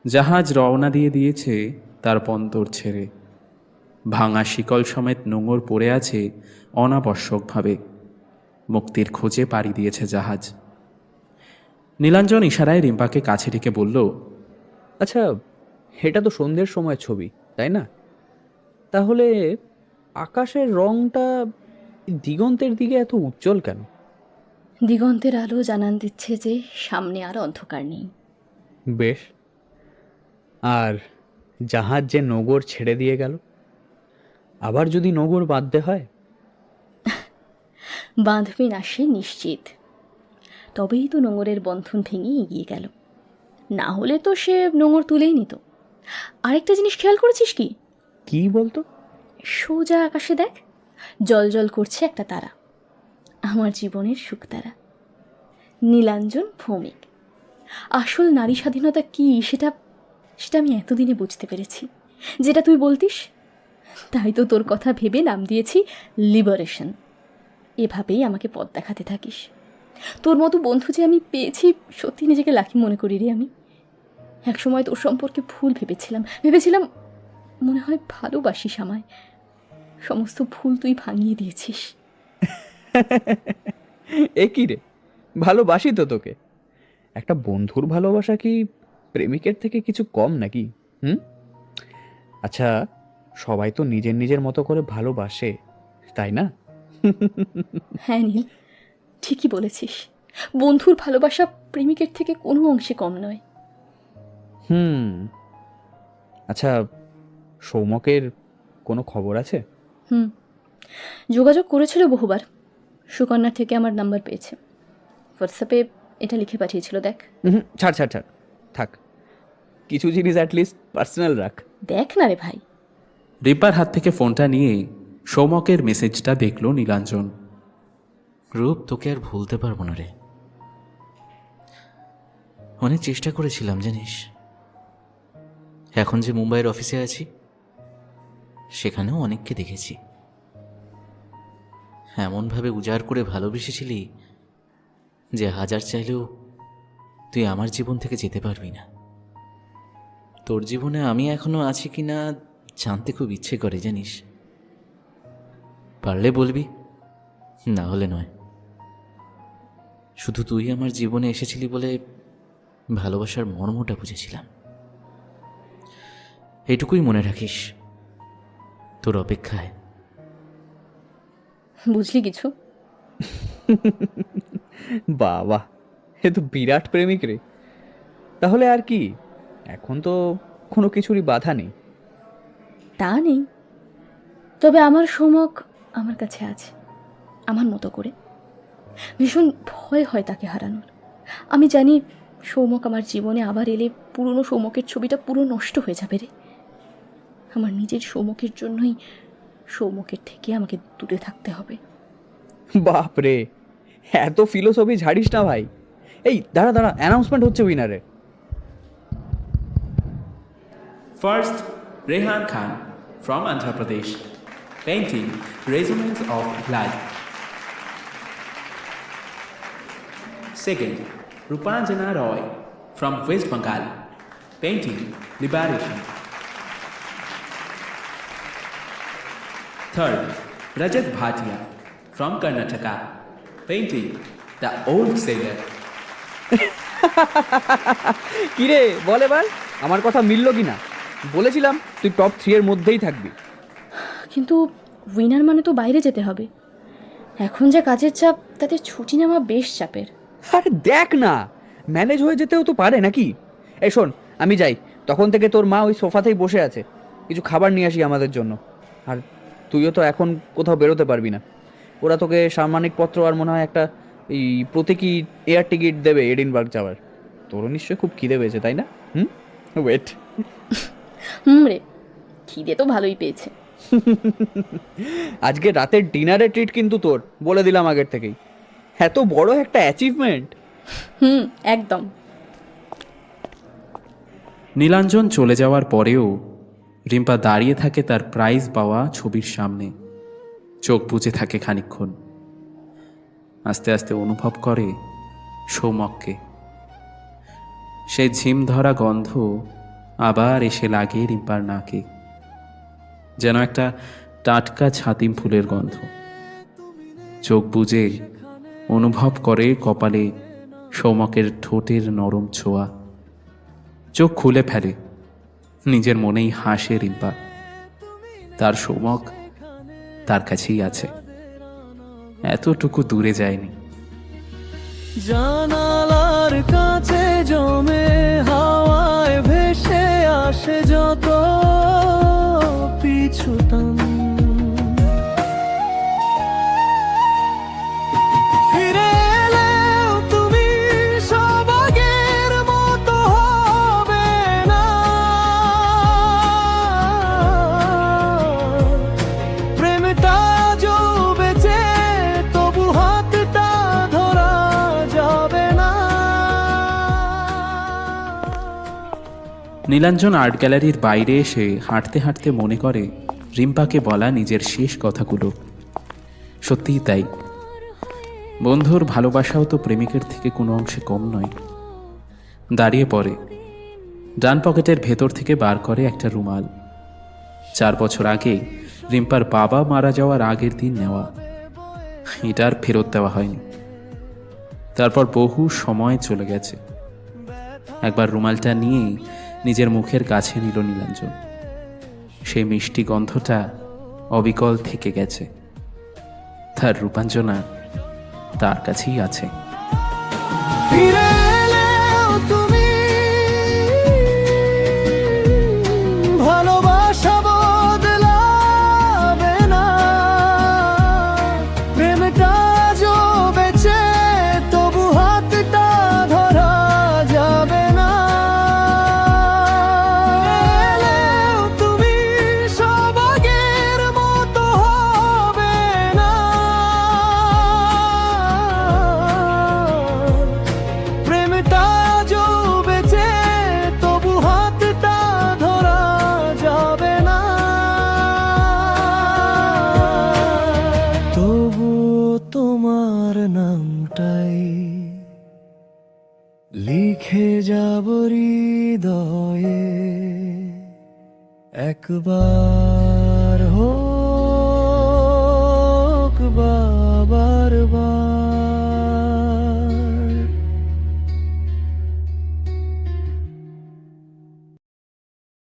জাহাজ রওনা দিয়েছে তার বন্দর ছেড়ে। ভাঙা শিকল সমেত নোঙর পড়ে আছে অনাবশ্যকভাবে। মুক্তির খোঁজে পাড়ি দিয়েছে জাহাজ। নীলাঞ্জন ইশারায় রিম্পাকে কাছে ডেকে বলল, আচ্ছা, এটা তো সন্ধ্যের সময় ছবি, তাই না? তাহলে আকাশের রংটা দিগন্তের দিকে এত উজ্জ্বল কেন? দিগন্তের আলো জানান দিচ্ছে যে সামনে আর অন্ধকার নেই। বেশ। আর জাহাজ যে নগর ছেড়ে দিয়ে গেল, আবার যদি নগর বাঁধতে হয়? বাঁধবে না সে নিশ্চিত, তবেই তো নোঙরের বন্ধন ভেঙে এগিয়ে গেল। না হলে তো সে নোঙর তুলেই নিত। আরেকটা জিনিস খেয়াল করেছিস কি? কি বলতো? সোজা আকাশে দেখ, জল জল করছে একটা তারা, আমার জীবনের শুকতারা, নীলাঞ্জন ভৌমিক। আসল নারী স্বাধীনতা কি সেটা আমি এতদিনে বুঝতে পেরেছি, যেটা তুই বলতিস। তাই তো তোর কথা ভেবে নাম দিয়েছি লিবারেশন। এভাবেই আমাকে পথ দেখাতে থাকিস। তোর মতো বন্ধু যে আমি পেয়েছি, সত্যি নিজেকে লাকি মনে করি রে। আমি একসময় তোর সম্পর্কে ভুল ভেবেছিলাম মনে হয় ভালোবাসিস আমায়। সমস্ত ভুল তুই ভাঙিয়ে দিয়েছিস। এ কি রে, ভালোবাসি তো তোকে। একটা বন্ধুর ভালোবাসা কি প্রেমিকের থেকে কিছু কম নাকি? আচ্ছা, সবাই তো নিজের নিজের মতো করে ভালোবাসে, তাই না? হ্যাঁ নীল, ঠিকই বলেছিস। বন্ধুর ভালোবাসা প্রেমিকের থেকে কোনো অংশে কম নয়। আচ্ছা, সৌমকের কোনো খবর আছে? যোগাযোগ করেছিল বহুবার। সুকন্যার থেকে আমার নাম্বার পেয়েছে। হোয়াটসঅ্যাপে এটা লিখে পাঠিয়েছিল, দেখ। ছাড় থাক। কিছু জিনিস অ্যাটলিস্ট পার্সোনাল রাখ। দেখ না রে ভাই। রিম্পার হাত থেকে ফোনটা নিয়ে সৌমকের মেসেজটা দেখল নীলাঞ্জন। রূপ, তোকে আর ভুলতে পারবো না রে। অনেক চেষ্টা করেছিলাম জানিস। এখন যে মুম্বাইয়ের অফিসে আছি, সেখানেও অনেককে দেখেছি এমনভাবে উজাড় করে ভালোবেসেছিলি যে হাজার চাইলেও তুই আমার জীবন থেকে যেতে পারবি না। তোর জীবনে আমি এখনো আছি কি না জানতে খুব ইচ্ছে করে জানিস। পারলে বলবি, না হলে নয়। শুধু তুই আমার জীবনে এসেছিলি বলে ভালোবাসার মর্মটা বুঝেছিলাম। এটুকুই মনে রাখিস, তোর অপেক্ষায়। বুঝলি কিছু? বাবা, এ তো বিরাট প্রেমিক রে। তাহলে আর কি, এখন তো কোনো কিছুরই বাধা নেই। তা নেই, তবে আমার সৌমক আমার কাছে আছে, আমার মতো করে। ভীষণ ভয় হয় তাকে হারানোর। আমি জানি সৌমক আমার জীবনে আবার এলে পুরনো সৌমকের ছবিটা পুরো নষ্ট হয়ে যাবে রে। আমার নিজের সৌমকের জন্যই সৌমকের থেকে আমাকে দূরে থাকতে হবে। বাপ রে, এত ফিলোসফি ঝাড়িস না ভাই। এই দাঁড়া, অ্যানাউন্সমেন্ট হচ্ছে উইনারের। First, Rehan Khan from Andhra Pradesh, painting Resonance of Life. Second, Rupanjana Roy from West Bengal, painting Liberation. Third, Rajat Bhatia from Karnataka, painting The Old Sailor. কিরে বল এবার, আমার কথা মিললো কি না? বলেছিলাম তুই টপ 3 এর মধ্যেই থাকবি। কিন্তু উইনার মানে তো বাইরে যেতে হবে। এখন যে কাজের চাপ, তাতে ছুটি নেওয়া বেশ চাপের। আরে দেখ না, ম্যানেজ হয়ে যেতেও তো পারে নাকি। এই শোন, আমি যাই, তখন থেকে তোর মা ওই সোফাতেই বসে আছে, কিছু খাবার নিয়ে আসি আমাদের জন্য। আর তুইও তো এখন কোথাও বেরোতে পারবি না, ওরা তোকে সাম্মানিকপত্র আর মনে হয় একটা এই প্রতীকী এয়ার টিকিট দেবে এডিনবার্গ যাওয়ার। তোরও নিশ্চয়ই খুব খিদে পেয়েছে, তাই না? ওয়েট। রে, খিদে তো ভালোই পেয়েছে। আজকে রাতের ডিনারের ট্রিট কিন্তু তোর, বলে দিলাম আগের থেকেই। এত বড় একটা অ্যাচিভমেন্ট। একদম। নীলাঞ্জন চলে যাওয়ার পরেও রিম্পা দাঁড়িয়ে থাকে তার প্রাইজ পাওয়া ছবির সামনে, চোখ বুজে থাকে খানিকক্ষণ। আস্তে আস্তে অনুভব করে সৌমককে। সেই ঝিম ধরা গন্ধ আবার এসে লাগে রিম্পার নাকে, যেন একটা টাটকা ছাতিম ফুলের গন্ধ। চোখ বুজে অনুভব করে কপালে সৌমকের ঠোঁটের নরম ছোঁয়া। চোখ খুলে ফেলে, নিজের মনেই হাসে রিম্পা। তার সৌমক তার কাছেই আছে, এতটুকু দূরে যায়নি। জানালার কাছে জমে হাওয়ায় ভেসে আসে যত পিছুটান, ফিরে এলেও তুমি সব আগের মতো হবে না। প্রেমটা যো বেঁচে তবু হাতটা ধরা যাবে না। নীলাঞ্জন আর্ট গ্যালারির বাইরে এসে হাঁটতে হাঁটতে মনে করে রিম্পাকে বলা নিজের শেষ কথাগুলো। সত্যিই তাই, বন্ধুর ভালোবাসাও তো প্রেমিকের থেকে কোনো অংশে কম নয়। দাঁড়িয়ে পড়ে, ডান পকেটের ভেতর থেকে বার করে একটা রুমাল। 4 বছর আগে রিম্পার বাবা মারা যাওয়ার আগের দিন নেওয়া, এটা আর ফেরত দেওয়া হয়নি। তারপর বহু সময় চলে গেছে। একবার রুমালটা নিয়েই নিজের মুখের কাছে নিল নীলাঞ্জন। সেই মিষ্টি গন্ধটা অবিকল থেকে গেছে। তার রূপাঞ্জনা তার কাছেই আছে। ফিরে এলেও তুমি ভালোবাসা বদলাবে না। প্রেমটা যো বেঁচে তবু হাতটা ধরা যাবে না। এলেও তুমি সব আগের মতো হবে না। প্রেমটা যো বেঁচে তবু হাতটা ধরা যাবে না। তবু তোমার নামটাই লিখে যাব হৃদয়ে একবার।